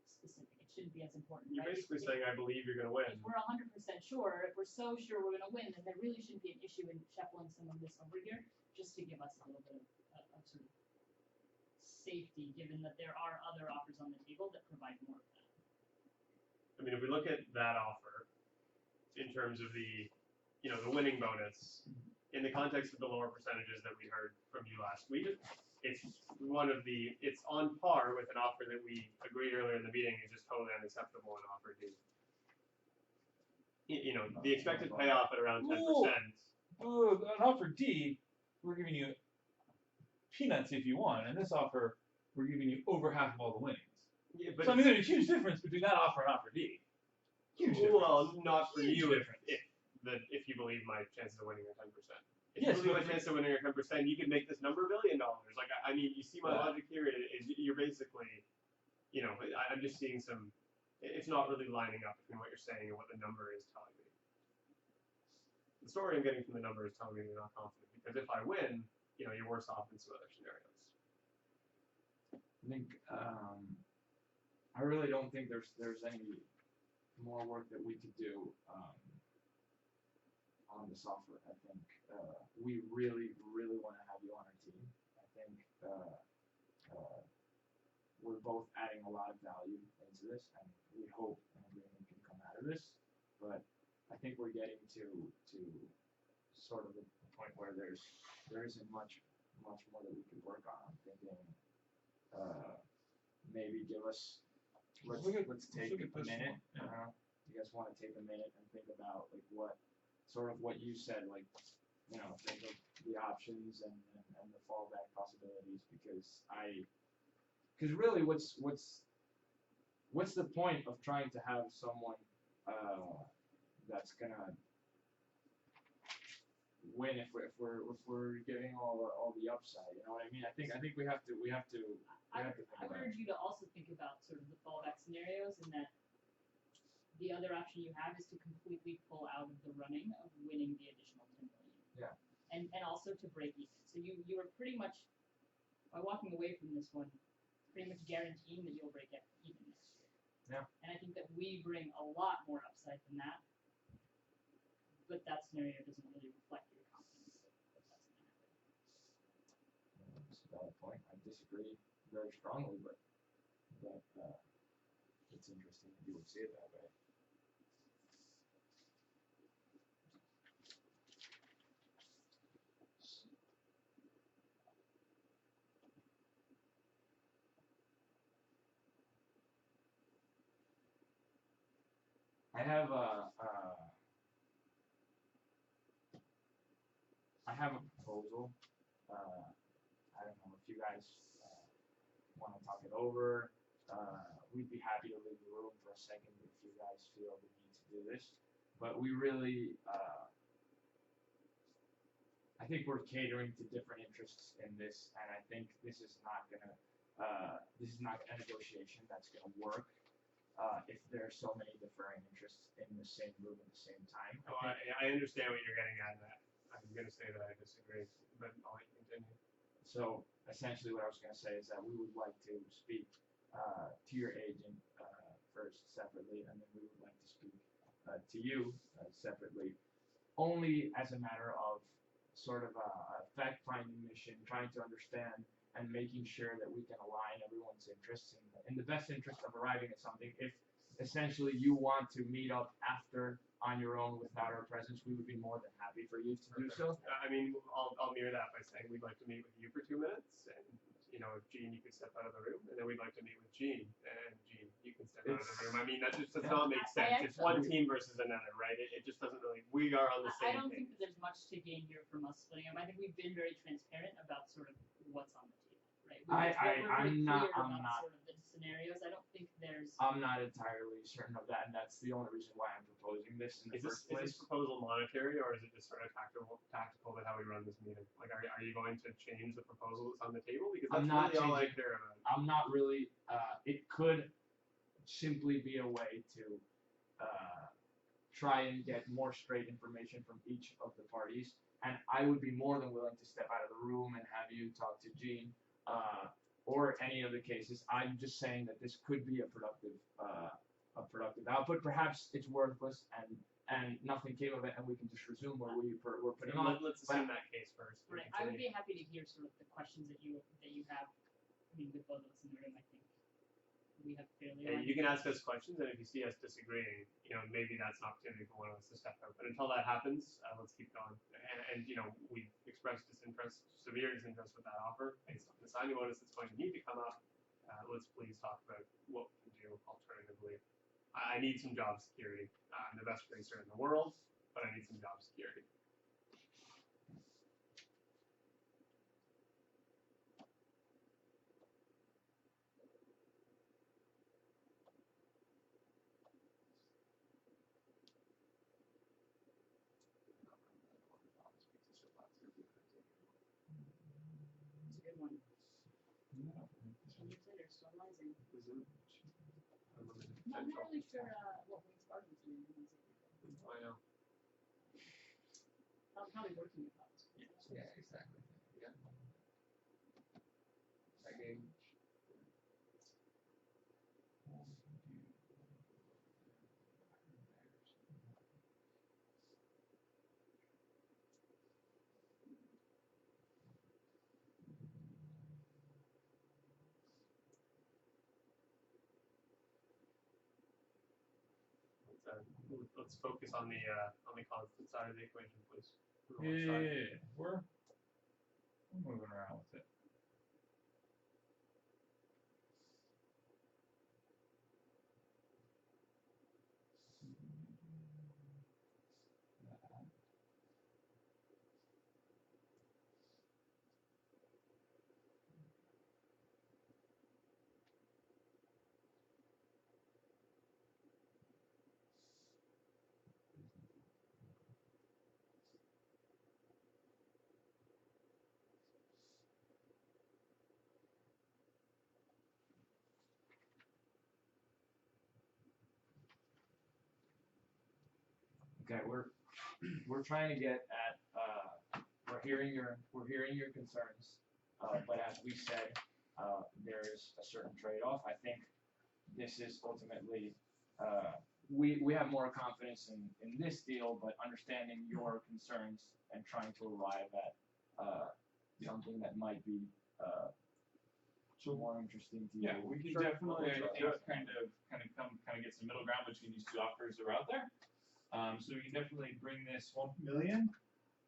S2: specific. It shouldn't be as important.
S1: You're
S2: right?
S1: basically saying I believe you're going to win.
S2: If we're 100% sure, if we're so sure we're going to win, then there really shouldn't be an issue in shuffling some of this over here, just to give us a little bit of sort of safety, given that there are other offers on the table that provide more of that.
S1: I mean, if we look at that offer in terms of the winning bonus, in the context of the lower percentages that we heard from you last week, it's on par with an offer that we agreed earlier in the meeting is just totally unacceptable in offer D. The expected payoff at around 10%.
S3: Well, an offer D, we're giving you peanuts if you want, and this offer, we're giving you over half of all the winnings.
S1: Yeah, but
S3: So I mean, there's a huge difference between that offer and offer D. Huge difference.
S1: Well, not for
S3: Huge
S1: you
S3: difference.
S1: if you believe my chances of winning are 10%. If
S3: Yes,
S1: you believe
S3: but-
S1: my chances of winning are 10%, you could make this number $1 billion. Like I mean, you see my
S3: Yeah.
S1: logic here is you're basically, I'm just seeing some. It's not really lining up between what you're saying and what the number is telling me. The story I'm getting from the number is telling me you're not confident because if I win, you're worse off in some other scenarios.
S4: I think I really don't think there's any more work that we could do on this offer. I think we really want to have you on our team. I think we're both adding a lot of value into this, and we hope an agreement can come out of this. But I think we're getting to sort of the point where there isn't much more that we could work on. I'm thinking maybe give us let's take
S3: look at
S4: a
S3: this
S4: minute.
S3: one.
S4: You guys want to take a minute and think about like what you said, like think of the options and the fallback possibilities, because really what's the point of trying to have someone that's gonna win if we're giving all the upside. You know what I mean? I think we have to
S2: I
S4: think
S2: would
S4: about
S2: urge you to also think about sort of the fallback scenarios, and that the other option you have is to completely pull out of the running of winning the additional 10 million.
S4: Yeah.
S2: And also to break even. So you are pretty much, by walking away from this one, pretty much guaranteeing that you'll break even next year.
S4: Yeah.
S2: And I think that we bring a lot more upside than that. But that scenario doesn't really reflect your confidence that that's going to happen.
S4: That's a valid point. I disagree very strongly, but it's interesting that you would see it that way. I have a proposal. I don't know if you guys want to talk it over. We'd be happy to leave the room for a second if you guys feel the need to do this. But we really, I think we're catering to different interests in this, and I think this is not a negotiation that's gonna work. If there are so many differing interests in the same room at the same time.
S1: Oh, I understand what you're getting at. That I'm gonna say that I disagree, but I'll let you continue.
S4: So essentially, what I was going to say is that we would like to speak to your agent first separately, and then we would like to speak to you separately, only as a matter of sort of a fact-finding mission, trying to understand and making sure that we can align everyone's interests in the best interest of arriving at something. If essentially you want to meet up after on your own without our presence, we would be more than happy for you to do so.
S1: I mean, I'll mirror that by saying we'd like to meet with you for 2 minutes, and if Gene, you could step out of the room, and then we'd like to meet with Gene, and Gene, you can step out of the room. I mean, that just does not make sense. It's one team versus another, right? It just doesn't really. We are on the
S2: I
S1: same
S2: don't
S1: page.
S2: think that there's much to gain here from us splitting up. I think we've been very transparent about sort of what's on the table, right? We're very clear about sort of the scenarios. I don't think there's.
S4: I'm not entirely certain of that, and that's the only reason why I'm proposing this in the first place.
S1: Is this proposal monetary, or is it just sort of tactical to how we run this meeting? Like, are you going to change the proposal that's on the table? Because that's really all I care about.
S4: I'm not really. It could simply be a way to try and get more straight information from each of the parties, and I would be more than willing to step out of the room and have you talk to Gene, or any of the cases. I'm just saying that this could be a productive output. Perhaps it's worthless and nothing came of it, and we can just resume where we're putting on.
S1: Let's assume that case first.
S2: Right. I would be happy to hear sort of the questions that you have. I mean, with both of us in the room, I think we have fairly.
S1: Yeah, you can ask us questions, and if you see us disagreeing, maybe that's an opportunity for one of us to step out. But until that happens, let's keep going. And we've expressed severe disinterest with that offer based on the signing bonus that's going to need to come up. Let's please talk about what we can do alternatively. I need some job security. I'm the best racer in the world, but I need some job security.
S2: It's a good one. They're still rising. I'm not really sure what Wayne's Gardens are doing.
S1: I know.
S2: Probably working with us.
S5: Yeah, exactly. Yeah. That game.
S1: Let's focus on the constant side of the equation, please.
S3: Yeah. We're moving around with it.
S4: Okay, we're trying to get at we're hearing your concerns, but as we said, there's a certain trade-off. I think this is ultimately we have more confidence in this deal, but understanding your concerns and trying to arrive at something that might be more interesting to you.
S3: Yeah, we can
S1: Sure.
S3: definitely
S1: Sure.
S3: kind of get some middle ground between these two offers that are out there. So we can definitely bring this 1 million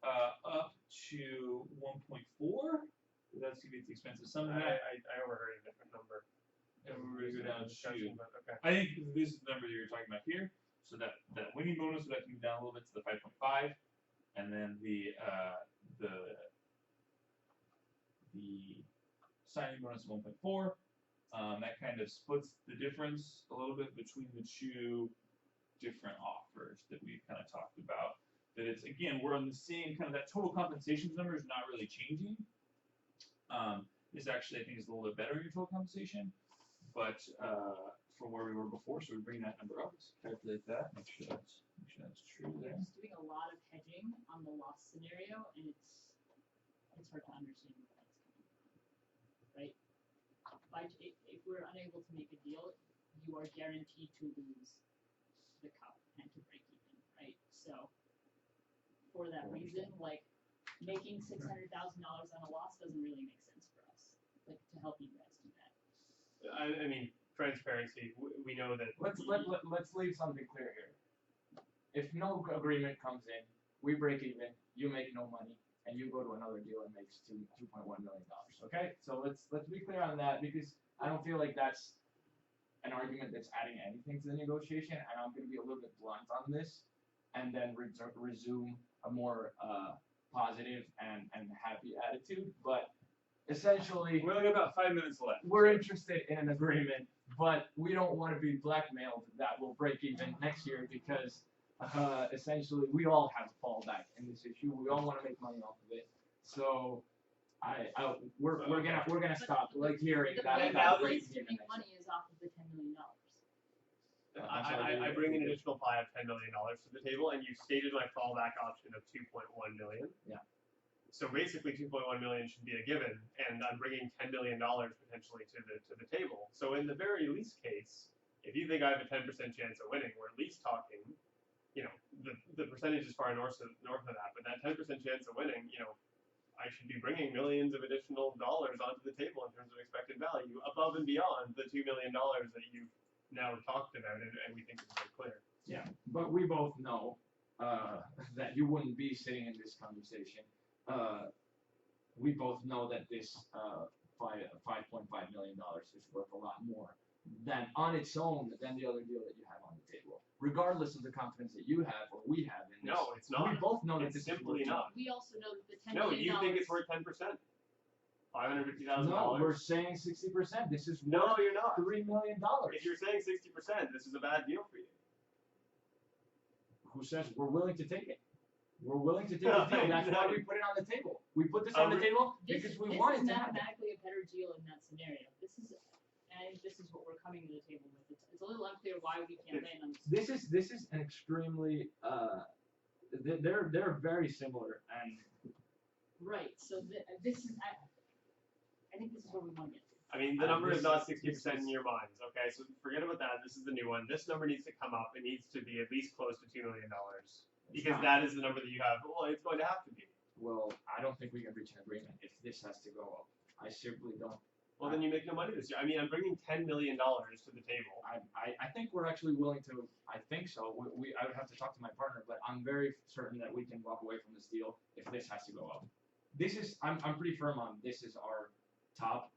S3: up to 1.4. That's gonna be the expensive sum of that.
S1: I overheard a different number.
S3: And we're gonna go down
S1: Discussion,
S3: to.
S1: but okay.
S3: I think this is the number that you're talking about here. So that winning bonus would have to move down a little bit to the 5.5, and then the signing bonus 1.4. That kind of splits the difference a little bit between the two different offers that we've kind of talked about. That it's again we're on the same kind of that total compensation number is not really changing. This actually I think is a little bit better in your total compensation, but from where we were before, so we bring that number up. Let's calculate that. Make sure that's true
S2: We're
S3: there.
S2: just doing a lot of hedging on the loss scenario, and it's hard to understand where that's coming from, right? If we're unable to make a deal, you are guaranteed to lose the cup and to break even, right? So for that reason, like making $600,000 on a loss doesn't really make sense for us, like to help you guys do that.
S1: I mean, transparency. We know that.
S4: Let's leave something clear here. If no agreement comes in, we break even, you make no money, and you go to another deal and makes $2.1 million. Okay, so let's be clear on that because I don't feel like that's an argument that's adding anything to the negotiation, and I'm going to be a little bit blunt on this, and then resume a more positive and happy attitude. But essentially,
S3: We only got about 5 minutes left.
S4: we're interested in an agreement, but we don't want to be blackmailed that we'll break even next year because essentially we all have a fallback in this issue. We all want to make money off of it. So we're gonna stop like hearing
S2: The
S4: that
S2: way
S4: that
S2: that
S4: break
S2: place to
S4: even
S2: make
S4: next
S2: money is off of the $10 million.
S1: I bring an additional pie of $10 million to the table, and you stated my fallback option of 2.1 million.
S4: Yeah.
S1: So basically, 2.1 million should be a given, and I'm bringing $10 million potentially to the table. So in the very least case, if you think I have a 10% chance of winning, we're at least talking, the percentage is far north of that, but that 10% chance of winning, I should be bringing millions of additional dollars onto the table in terms of expected value, above and beyond the $2 million that you've now talked about, and we think is very clear.
S4: Yeah, but we both know that you wouldn't be sitting in this conversation. We both know that this $5.5 million is worth a lot more than on its own than the other deal that you have on the table. Regardless of the confidence that you have or we have in this,
S1: No, it's not.
S4: we both know that
S1: It's
S4: this
S1: simply
S4: is worth
S1: not.
S2: We also know that the $10
S1: No,
S2: million.
S1: you think it's worth 10%. $550,000.
S4: No, we're saying 60%. This is
S1: No,
S4: worth
S1: you're not.
S4: $3 million.
S1: If you're saying 60%, this is a bad deal for you.
S4: Who says we're willing to take it? We're willing to take the deal. That's why we put it on the table. We put this on the table because we wanted to
S2: This is
S4: have it.
S2: mathematically a better deal in that scenario. This is what we're coming to the table with. It's a little unclear why we can't land on this.
S4: This is an extremely they're very similar and
S2: Right. So this is I think this is where we want to get to.
S1: I mean, the number
S4: This
S1: is not
S4: is-
S1: 60% in your minds, okay? So forget about that. This is the new one. This number needs to come up. It needs to be at least close to $2 million. Because that is the number that you have. Well, it's going to have to be.
S4: well, I don't think we can reach an agreement if this has to go up. I simply don't.
S1: Well, then you make no money this year. I mean, I'm bringing $10 million to the table.
S4: I think we're actually willing to. I think so. I would have to talk to my partner, but I'm very certain that we can walk away from this deal if this has to go up. This is I'm pretty firm on this is our top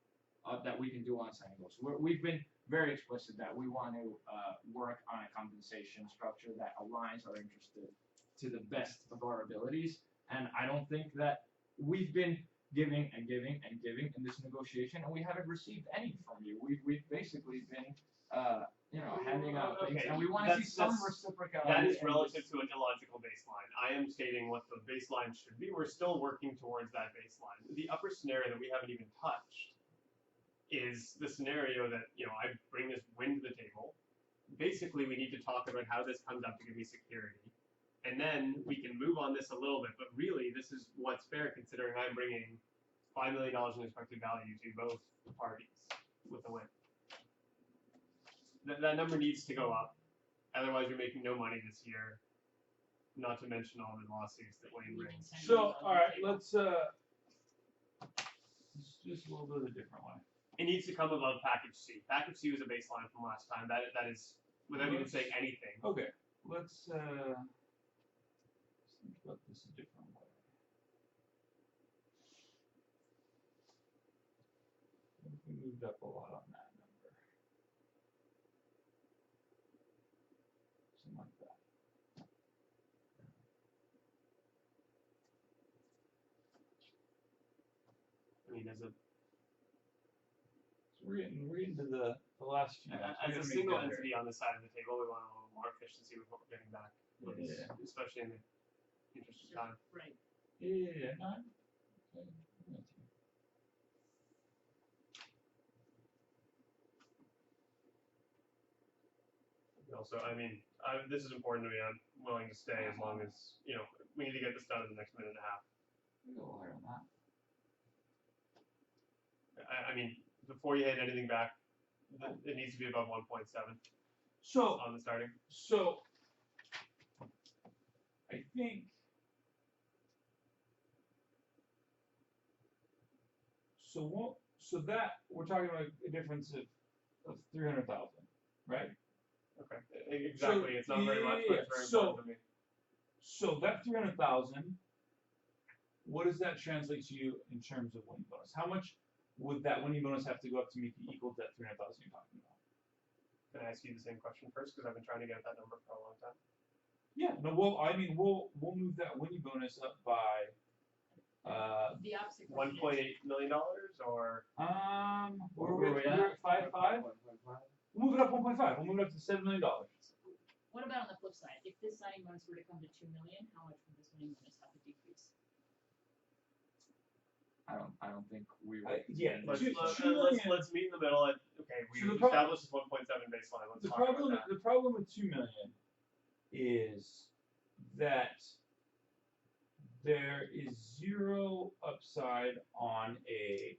S4: that we can do on signing goals. We've been very explicit that we want to work on a compensation structure that aligns our interests to the best of our abilities, and I don't think that we've been giving and giving and giving in this negotiation, and we haven't received any from you. We've basically been handing out things,
S1: Okay,
S4: and we want to see some
S1: that's-
S4: reciprocality.
S1: That is
S4: in
S1: relative
S4: this.
S1: to an illogical baseline. I am stating what the baseline should be. We're still working towards that baseline. The upper scenario that we haven't even touched is the scenario that, I bring this win to the table. Basically, we need to talk about how this comes up to give me security. And then we can move on this a little bit, but really this is what's fair considering I'm bringing $5 million in expected value to both parties with a win. That number needs to go up. Otherwise, you're making no money this year. Not to mention all the lawsuits that Wayne
S2: Leaving
S1: brings.
S2: 10
S3: So,
S2: million on the
S3: alright,
S2: table.
S3: let's do this a little bit of a different way.
S1: It needs to come above package C. Package C was a baseline from last time. That is without even saying anything.
S3: Okay, let's think about this a different way. What if we moved up a lot on that number? Something like that.
S1: I mean, as a
S3: So we're getting to the last few.
S1: as a single entity on this side of the table, we want a little more efficiency with what we're getting back,
S3: Yeah.
S1: especially in the interest of time.
S2: Right.
S3: Yeah, no, okay, I'm with you.
S1: Also, I mean, this is important to me. I'm willing to stay as long as we need to get this done in the next minute and a half.
S3: We go higher on that.
S1: I mean, before you hit anything back, it needs to be above 1.7
S3: So,
S1: on the starting.
S3: I think. So that we're talking about a difference of 300,000, right?
S1: Okay, exactly. It's not very much, but it's very important to me.
S3: So that 300,000, what does that translate to you in terms of winning bonus? How much would that winning bonus have to go up to make it equal to that 300,000 you're talking about?
S1: Can I ask you the same question first? Because I've been trying to get at that number for a long time.
S3: Yeah. No. Well, I mean, we'll move that winning bonus up by.
S2: The opposite
S1: $1.8
S2: question is,
S1: million or
S3: We're at 5.5. We'll move it up 1.5. We'll move it up to $7 million.
S2: what about on the flip side? If this signing bonus were to come to 2 million, how much would this winning bonus have to decrease?
S4: I don't think we would.
S3: Yeah.
S1: let's
S3: Two
S1: meet in the middle at we
S3: So the
S1: established this 1.7 baseline. Let's
S3: The
S1: talk
S3: problem,
S1: about that.
S3: the problem with 2 million is that there is zero upside on a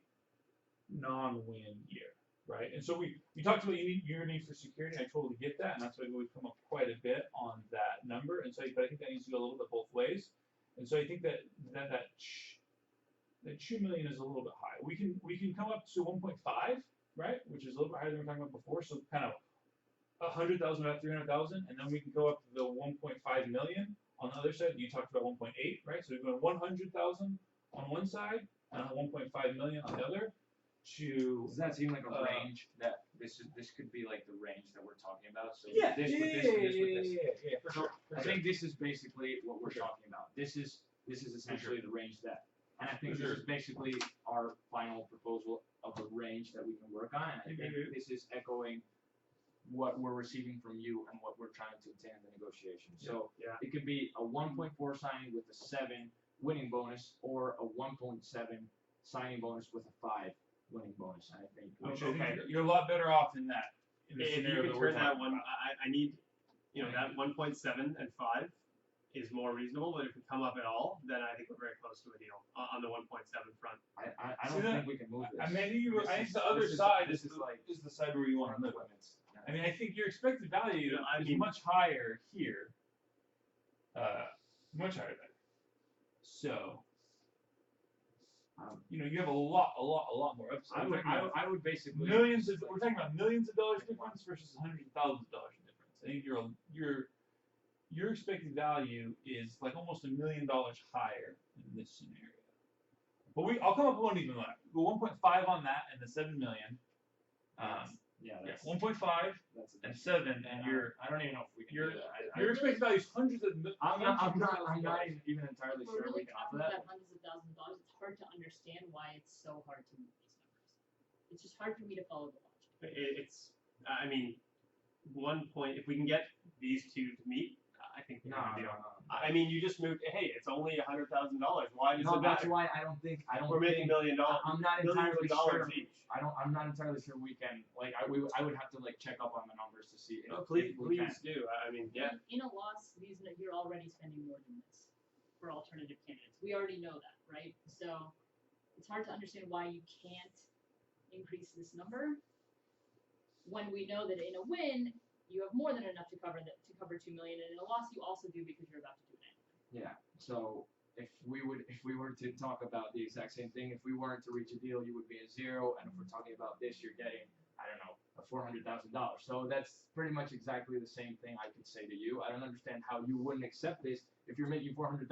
S3: non-win year, right? And so we talked about your need for security. I totally get that, and that's why we've come up quite a bit on that number. And so, but I think that needs to go a little bit both ways. And so I think that 2 million is a little bit high. We can come up to 1.5, right? Which is a little bit higher than we were talking about before. So kind of 100,000 about 300,000, and then we can go up to the 1.5 million on the other side. You talked about 1.8, right? So we're going 100,000 on one side and 1.5 million on the other.
S4: Does that seem like a range that this could be like the range that we're talking about? So
S3: Yeah,
S4: this
S3: yeah,
S4: with this with this with this.
S3: yeah, for sure.
S4: I think this is basically what we're talking about. This is essentially the range that, and I think this is basically our final proposal of a range that we can work on. And I think this is echoing what we're receiving from you and what we're trying to obtain in the negotiation. So
S1: Yeah.
S4: it could be a 1.4 signing with a 7 winning bonus, or a 1.7 signing bonus with a 5 winning bonus. And I think
S3: Which I think you're a lot better off in that. In the
S1: If you
S3: scenario
S1: could
S3: that we're
S1: turn that
S3: talking
S1: one,
S3: about.
S1: I need, that 1.7 and 5 is more reasonable. But if we come up at all, then I think we're very close to a deal on the 1.7 front.
S4: I don't think we can move this.
S3: I mean, I think the other
S4: this is-
S3: side
S4: this
S3: is
S4: is
S3: the side where you want to live.
S4: limits.
S3: I mean, I think your expected value
S1: I
S3: is
S1: mean-
S3: much higher here. Much higher there. So, you have a lot more upside.
S4: I would basically
S3: We're talking about millions of dollars difference versus hundreds of thousands of dollars difference. I think your expected value is like almost $1 million higher in this scenario. But I'll come up with one even more. Go 1.5 on that and the 7 million.
S4: that's
S3: 1.5 and 7, and
S4: I don't even know if we can do that.
S3: your expected value is hundreds of
S4: I'm not even entirely
S2: If we're
S4: sure we
S2: really
S4: can
S2: talking
S4: offer that.
S2: about hundreds of thousands of dollars, it's hard to understand why it's so hard to move these numbers. It's just hard for me to follow the logic.
S1: It's, I mean, 1 point. If we can get these two to meet, I think we're
S4: No,
S1: gonna be
S4: no,
S1: on.
S4: no.
S1: I mean, you just moved. Hey, it's only $100,000. Why does
S4: No,
S1: it
S4: that's
S1: matter?
S4: why I don't
S1: We're making $1 million.
S4: I'm not
S1: millions
S4: entirely
S1: of dollars
S4: sure.
S1: each.
S4: I'm not entirely sure we can. Like, I would have to like check up on the numbers to see if,
S1: Oh, please,
S4: if we can.
S1: please do. I mean, yeah.
S2: In a loss, you're already spending more than this for alternative candidates. We already know that, right? So it's hard to understand why you can't increase this number when we know that in a win you have more than enough to cover 2 million, and in a loss you also do because you're about to do it anyway.
S4: Yeah. So if we were to talk about the exact same thing, if we weren't to reach a deal, you would be a zero, and if we're talking about this, you're getting, I don't know, a $400,000. So that's pretty much exactly the same thing I could say to you. I don't understand how you wouldn't accept this if you're making $400,000,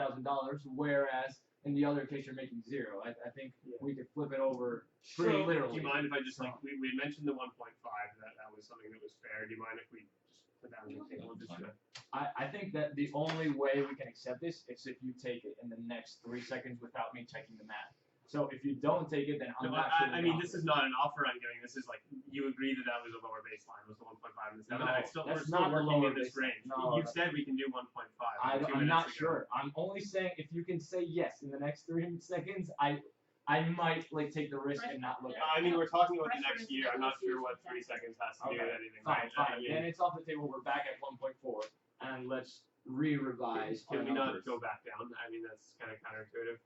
S4: whereas in the other case you're making zero. I think we could flip it over pretty literally.
S1: Do you mind if I just like we had mentioned the 1.5 that was something that was fair. Do you mind if we just put that on the table just to?
S4: I think that the only way we can accept this is if you take it in the next 3 seconds without me checking the math. So if you don't take it, then I'm
S1: No,
S4: not sure.
S1: I mean, this is not an offer I'm giving. This is like you agree that was a lower baseline, was the 1.5 and the 7.
S4: No,
S1: We're
S4: that's
S1: still
S4: not the
S1: working
S4: lower
S1: in this
S4: baseline.
S1: range.
S4: No,
S1: You said we can do 1.5.
S4: I'm not sure. I'm only saying if you can say yes in the next 3 seconds, I might like take the risk and not look at it.
S1: I mean, we're talking about the
S2: Pressure
S1: next
S2: is
S1: year. I'm not sure what 3
S2: negotiation
S1: seconds has to do with anything.
S4: Fine,
S1: right?
S4: fine. Then it's off the table. We're back at 1.4, and let's re-revise.
S1: Can
S4: our
S1: we not
S4: numbers.
S1: go back down? I mean, that's kind of counterintuitive.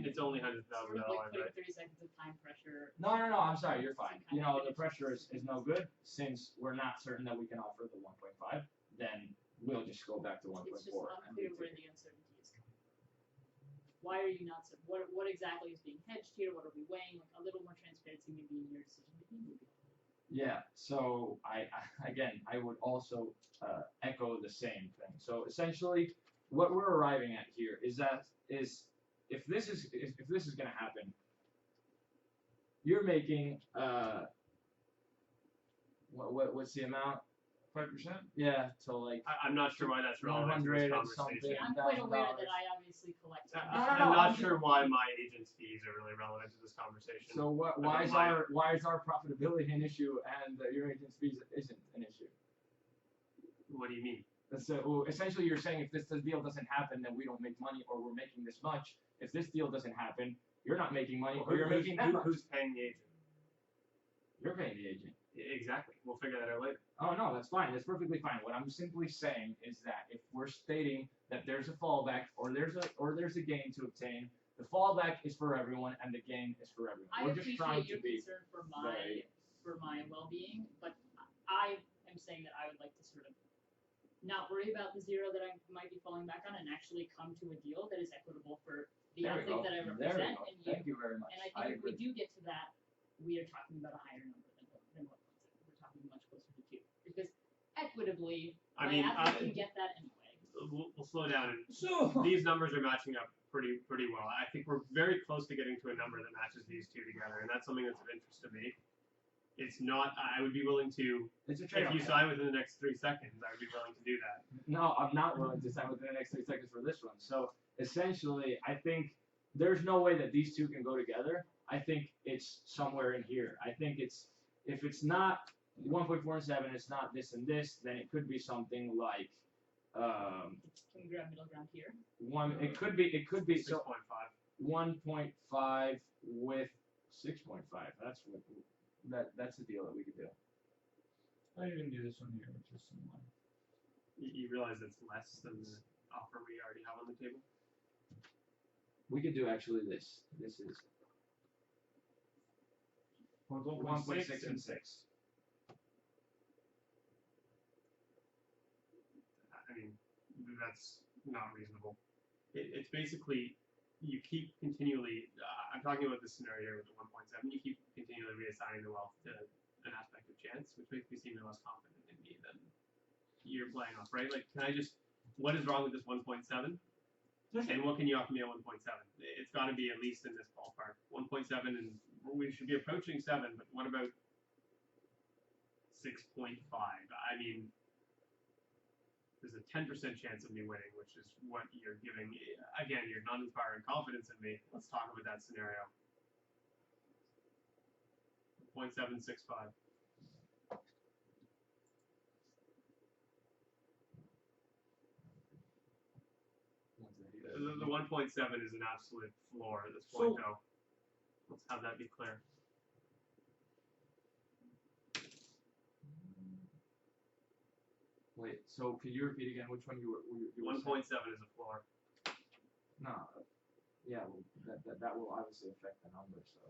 S1: It's only $100,000,
S2: Sort of like putting
S1: right?
S2: 30 seconds of time pressure.
S4: No, I'm sorry. You're fine. You know, the pressure is no good since we're not certain that we can offer the 1.5. Then we'll just go back to 1.4.
S2: It's just unclear where the uncertainty is coming from. Why are you not certain? What exactly is being hedged here? What are we weighing? Like a little more transparency maybe in your decision making would be helpful.
S4: Yeah. So I would also echo the same thing. So essentially, what we're arriving at here is if this is going to happen, you're making what's the amount?
S3: 5%.
S4: Yeah, so like
S1: I'm not sure why that's relevant to this
S4: 100 and something.
S1: conversation.
S2: I'm quite aware that I obviously collect.
S1: I'm not sure why my agent's fees are really relevant to this conversation.
S4: So why is our profitability an issue and your agent's fees isn't an issue?
S1: What do you mean?
S4: So essentially, you're saying if this deal doesn't happen, then we don't make money, or we're making this much. If this deal doesn't happen, you're not making money, or you're making that much.
S1: Who's paying the agent?
S4: You're paying the agent.
S1: Exactly. We'll figure that out later.
S4: Oh no, that's fine. That's perfectly fine. What I'm simply saying is that if we're stating that there's a fallback or there's a gain to obtain, the fallback is for everyone and the gain is for everyone.
S2: I
S4: We're just trying
S2: appreciate
S4: to
S2: your
S4: be
S2: concern for my well-being, but I am saying that I would like to sort of not worry about the zero that I might be falling back on and actually come to a deal that is equitable for the
S4: There we
S2: athlete
S4: go.
S2: that I
S4: There we
S2: represent
S4: go.
S2: and you.
S4: Thank you very much.
S2: And I think if we do get to that, we are talking about a higher number than what we're talking much closer to 2. Because equitably,
S1: I
S2: my
S1: mean,
S2: athlete can get that anyway.
S1: We'll slow down. And
S3: So
S1: these numbers are matching up pretty well. I think we're very close to getting to a number that matches these two together, and that's something that's of interest to me. It's not. I would be willing to.
S4: It's a
S1: If
S4: trade-off.
S1: you sign within the next 3 seconds, I would be willing to do that.
S4: No, I'm not willing to sign within the next 3 seconds for this one. So essentially, I think there's no way that these two can go together. I think it's somewhere in here. I think it's if it's not 1.4 and 7, it's not this and this, then it could be something like
S2: Can we grab middle ground here?
S4: It could be
S1: 6.5.
S4: so 1.5 with 6.5. That's the deal that we could do.
S3: I even do this one here, which is similar.
S1: You realize it's less than the offer we already have on the table.
S4: We could do actually this. This is 1.6 and 6.
S1: I mean, that's not reasonable. It's basically you keep continually. I'm talking about this scenario here with the 1.7. You keep continually reassigning the wealth to an aspect of chance, which makes me seem less confident in me than you're playing off, right? Like, can I just? What is wrong with this 1.7? And what can you offer me at 1.7? It's got to be at least in this ballpark. 1.7, and we should be approaching 7. But what about 6.5? I mean, there's a 10% chance of me winning, which is what you're giving me. Again, you're not inspiring confidence in me. Let's talk about that scenario. 0.765. The 1.7 is an absolute floor at this point, though. Let's have that be clear.
S4: Wait, so can you repeat again which one you were
S1: 1.7 is a floor.
S4: No. Yeah, well, that will obviously affect the number, so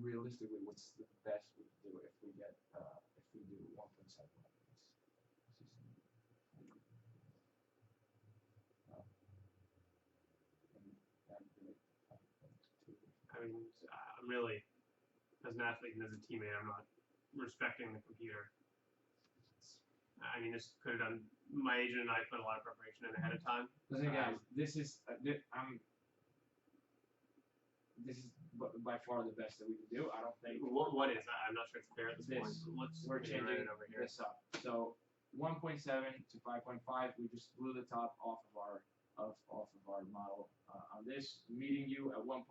S4: realistically, what's the best we can do if we get if we do 1.7?
S1: I mean, I'm really, as an athlete and as a teammate, I'm not respecting the computer. I mean, this could have done. My agent and I put a lot of preparation in ahead of time.
S4: Listen, guys, this is this is by far the best that we can do. I don't think.
S1: What is that? I'm not sure it's fair at this point.
S4: We're changing
S1: it over here.
S4: this up. So 1.7 to 5.5. We just blew the top off of our model on this. Meeting you at 1.7.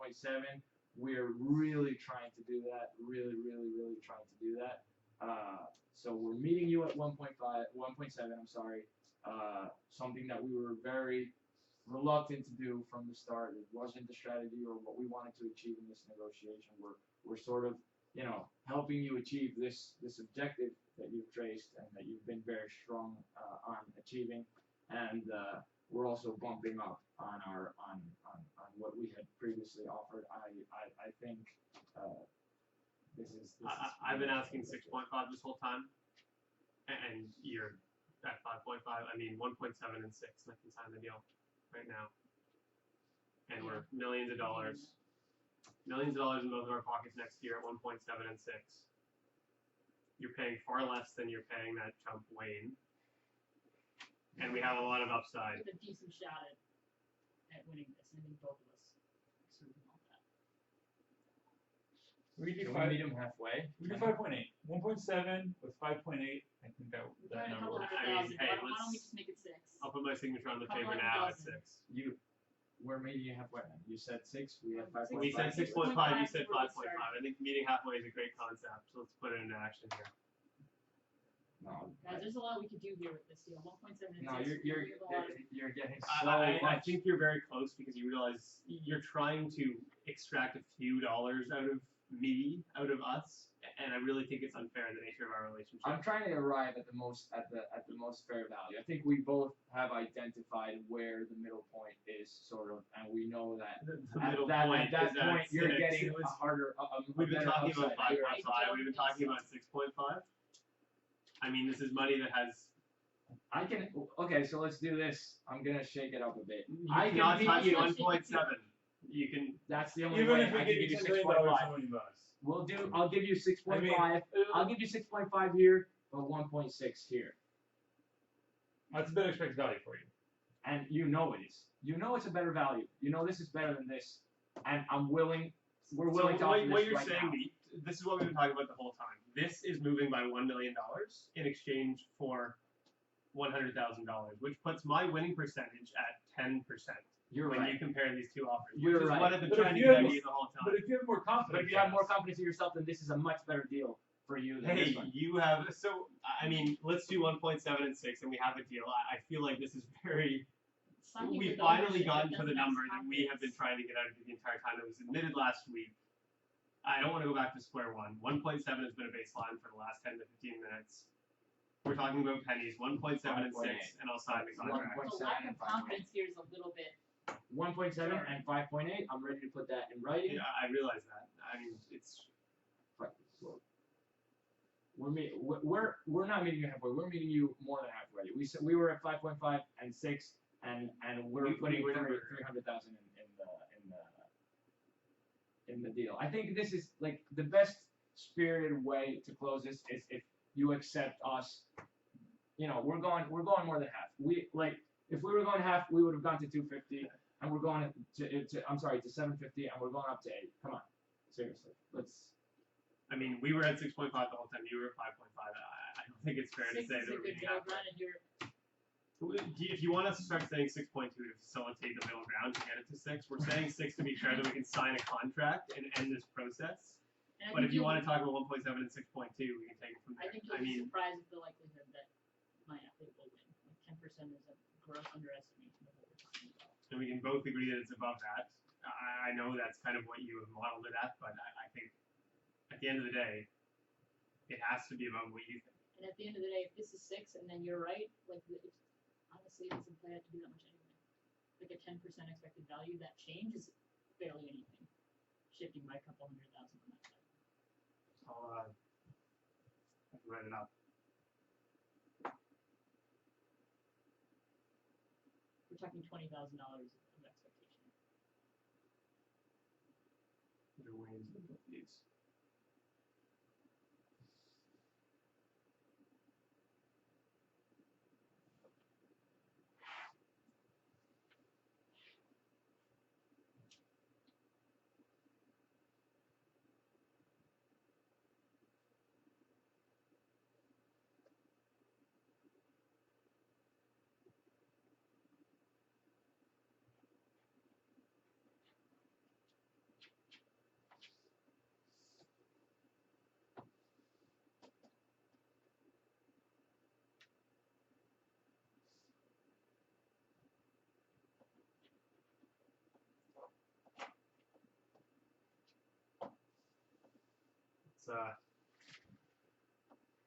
S4: We're really trying to do that. Really trying to do that. So we're meeting you at 1.7. I'm sorry. Something that we were very reluctant to do from the start. It wasn't the strategy or what we wanted to achieve in this negotiation. We're sort of, helping you achieve this objective that you've traced and that you've been very strong on achieving. And we're also bumping up on what we had previously offered. I think this is
S1: I've been asking 6.5 this whole time, and you're at 5.5. I mean, 1.7 and 6, and I can sign the deal right now. And we're millions of dollars in both of our pockets next year at 1.7 and 6. You're paying far less than you're paying that chump Wayne, and we have a lot of upside.
S2: With a decent shot at winning this, and I think both of us sort of know that.
S3: We do
S4: Can we meet him halfway?
S3: We do 5.8. 1.7 with 5.8. I think that
S2: We're trying a
S3: number.
S2: couple
S1: I mean,
S2: $100,000.
S1: hey,
S2: Why don't we just make it 6?
S1: I'll put my signature on the
S2: Couple
S1: paper now at 6.
S2: $100,000.
S4: We're meeting you halfway. You said 6. We had 5.5.
S1: We said 6.5. You said 5.5. I think meeting halfway is a great concept. So let's put it into action here.
S4: No,
S2: Guys, there's a lot we could do here with this deal. 1.7 and 6.
S4: no, you're getting so
S1: I
S4: much.
S1: think you're very close because you realize you're trying to extract a few dollars out of me, out of us, and I really think it's unfair in the nature of our relationship.
S4: I'm trying to arrive at the most fair value. I think we both have identified where the middle point is, sort of, and we know that at that point you're getting a harder.
S1: We've been talking about 5.5.
S2: Right.
S1: We've been talking about 6.5. I mean, this is money that has.
S4: Okay, so let's do this. I'm gonna shake it up a bit.
S1: You
S4: I
S1: cannot
S4: can
S1: touch
S4: beat you.
S1: 1.7. You can.
S4: That's the only
S3: Even
S4: way.
S3: if we
S4: I
S3: get
S4: can give you
S3: $10 million
S4: 6.5.
S3: from us.
S4: I'll give you 6.5.
S3: I mean,
S4: I'll give you 6.5 here, but 1.6 here.
S3: That's a better expected value for you.
S4: And you know it is. You know it's a better value. You know this is better than this. And we're willing to offer this
S1: what you're
S4: right
S1: saying,
S4: now.
S1: this is what we've been talking about the whole time. This is moving by $1 million in exchange for $100,000, which puts my winning percentage at 10%.
S4: You're
S1: when
S4: right.
S1: you compare these two offers,
S4: You're
S1: which is
S4: right.
S1: what I've been
S3: But
S1: trying to
S3: if you
S1: get
S3: have
S1: out of you the whole time.
S3: But if you have more confidence,
S4: But if you have more confidence in yourself, then this is a much better deal for you than this
S1: Hey,
S4: one.
S1: you have so. I mean, let's do 1.7 and 6, and we have a deal. I feel like this is very.
S2: Signing
S1: We've
S2: with
S1: finally
S2: ownership,
S1: gotten
S2: it
S1: to the
S2: doesn't
S1: number
S2: have
S1: that we have been
S2: confidence.
S1: trying to get out of you the entire time. It was admitted last week. I don't want to go back to square one. 1.7 has been a baseline for the last 10 to 15 minutes. We're talking about pennies. 1.7 and 6,
S4: 5.8.
S1: and I'll sign the contract.
S4: 1.7
S2: The lack
S4: and
S2: of
S4: 5.8.
S2: confidence here is a little bit.
S4: 1.7 and 5.8. I'm ready to put that in writing.
S1: Yeah, I realize that. I mean, it's.
S4: We're not meeting you halfway. We're meeting you more than halfway. We were at 5.5 and 6, and we're putting
S1: we never-
S4: 300,000 in the deal. I think this is like the best spirited way to close this is if you accept us. We're going more than half. If we were going half, we would have gone to 250, and we're going to 750, and we're going up to 8. Come on, seriously, let's.
S1: I mean, we were at 6.5 the whole time. You were at 5.5. I don't think it's fair to
S2: 6
S1: say
S2: is
S1: that
S2: a
S1: we're
S2: good
S1: meeting
S2: deal,
S1: halfway.
S2: Glenn, and you're.
S1: If you want us to start saying 6.2 to facilitate the middle ground to get it to 6, we're saying 6 to be sure that we can sign a contract and end this process.
S2: And I
S1: But
S2: think
S1: if you
S2: you'll
S1: want
S2: be-
S1: to talk about 1.7 and 6.2, we can take it from
S2: I
S1: there.
S2: think you'll be surprised at the likelihood that my athlete will win. Like 10% is a gross underestimation of what we're talking about.
S1: and we can both agree that it's above that. I know that's kind of what you have modeled it at, but I think at the end of the day, it has to be above what you think.
S2: And at the end of the day, if this is 6 and then you're right, like honestly, it doesn't play out to be that much anyway. Like a 10% expected value, that change is barely anything. Shifting by a couple $100,000 on that side.
S1: I'll write it up.
S2: We're talking $20,000 of expectation.
S1: There are ways of these.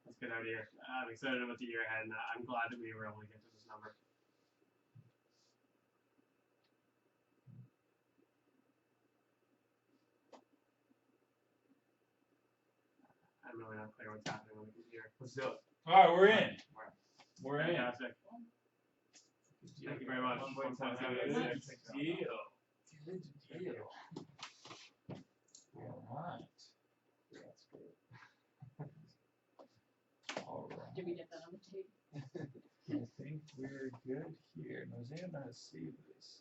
S1: Let's get out of here. I'm excited about the year ahead, and I'm glad that we were able to get to this number. I'm really not clear what's happening with the computer. Let's do it.
S3: All right, we're in. We're in.
S1: Fantastic. Thank you very much.
S3: 1.7.
S1: 1.7.
S3: Good deal.
S5: Good deal.
S3: All right.
S5: That's good.
S3: All right.
S2: Did we get that on the tape?
S3: I think we're good here. Now, Zan, how to save this.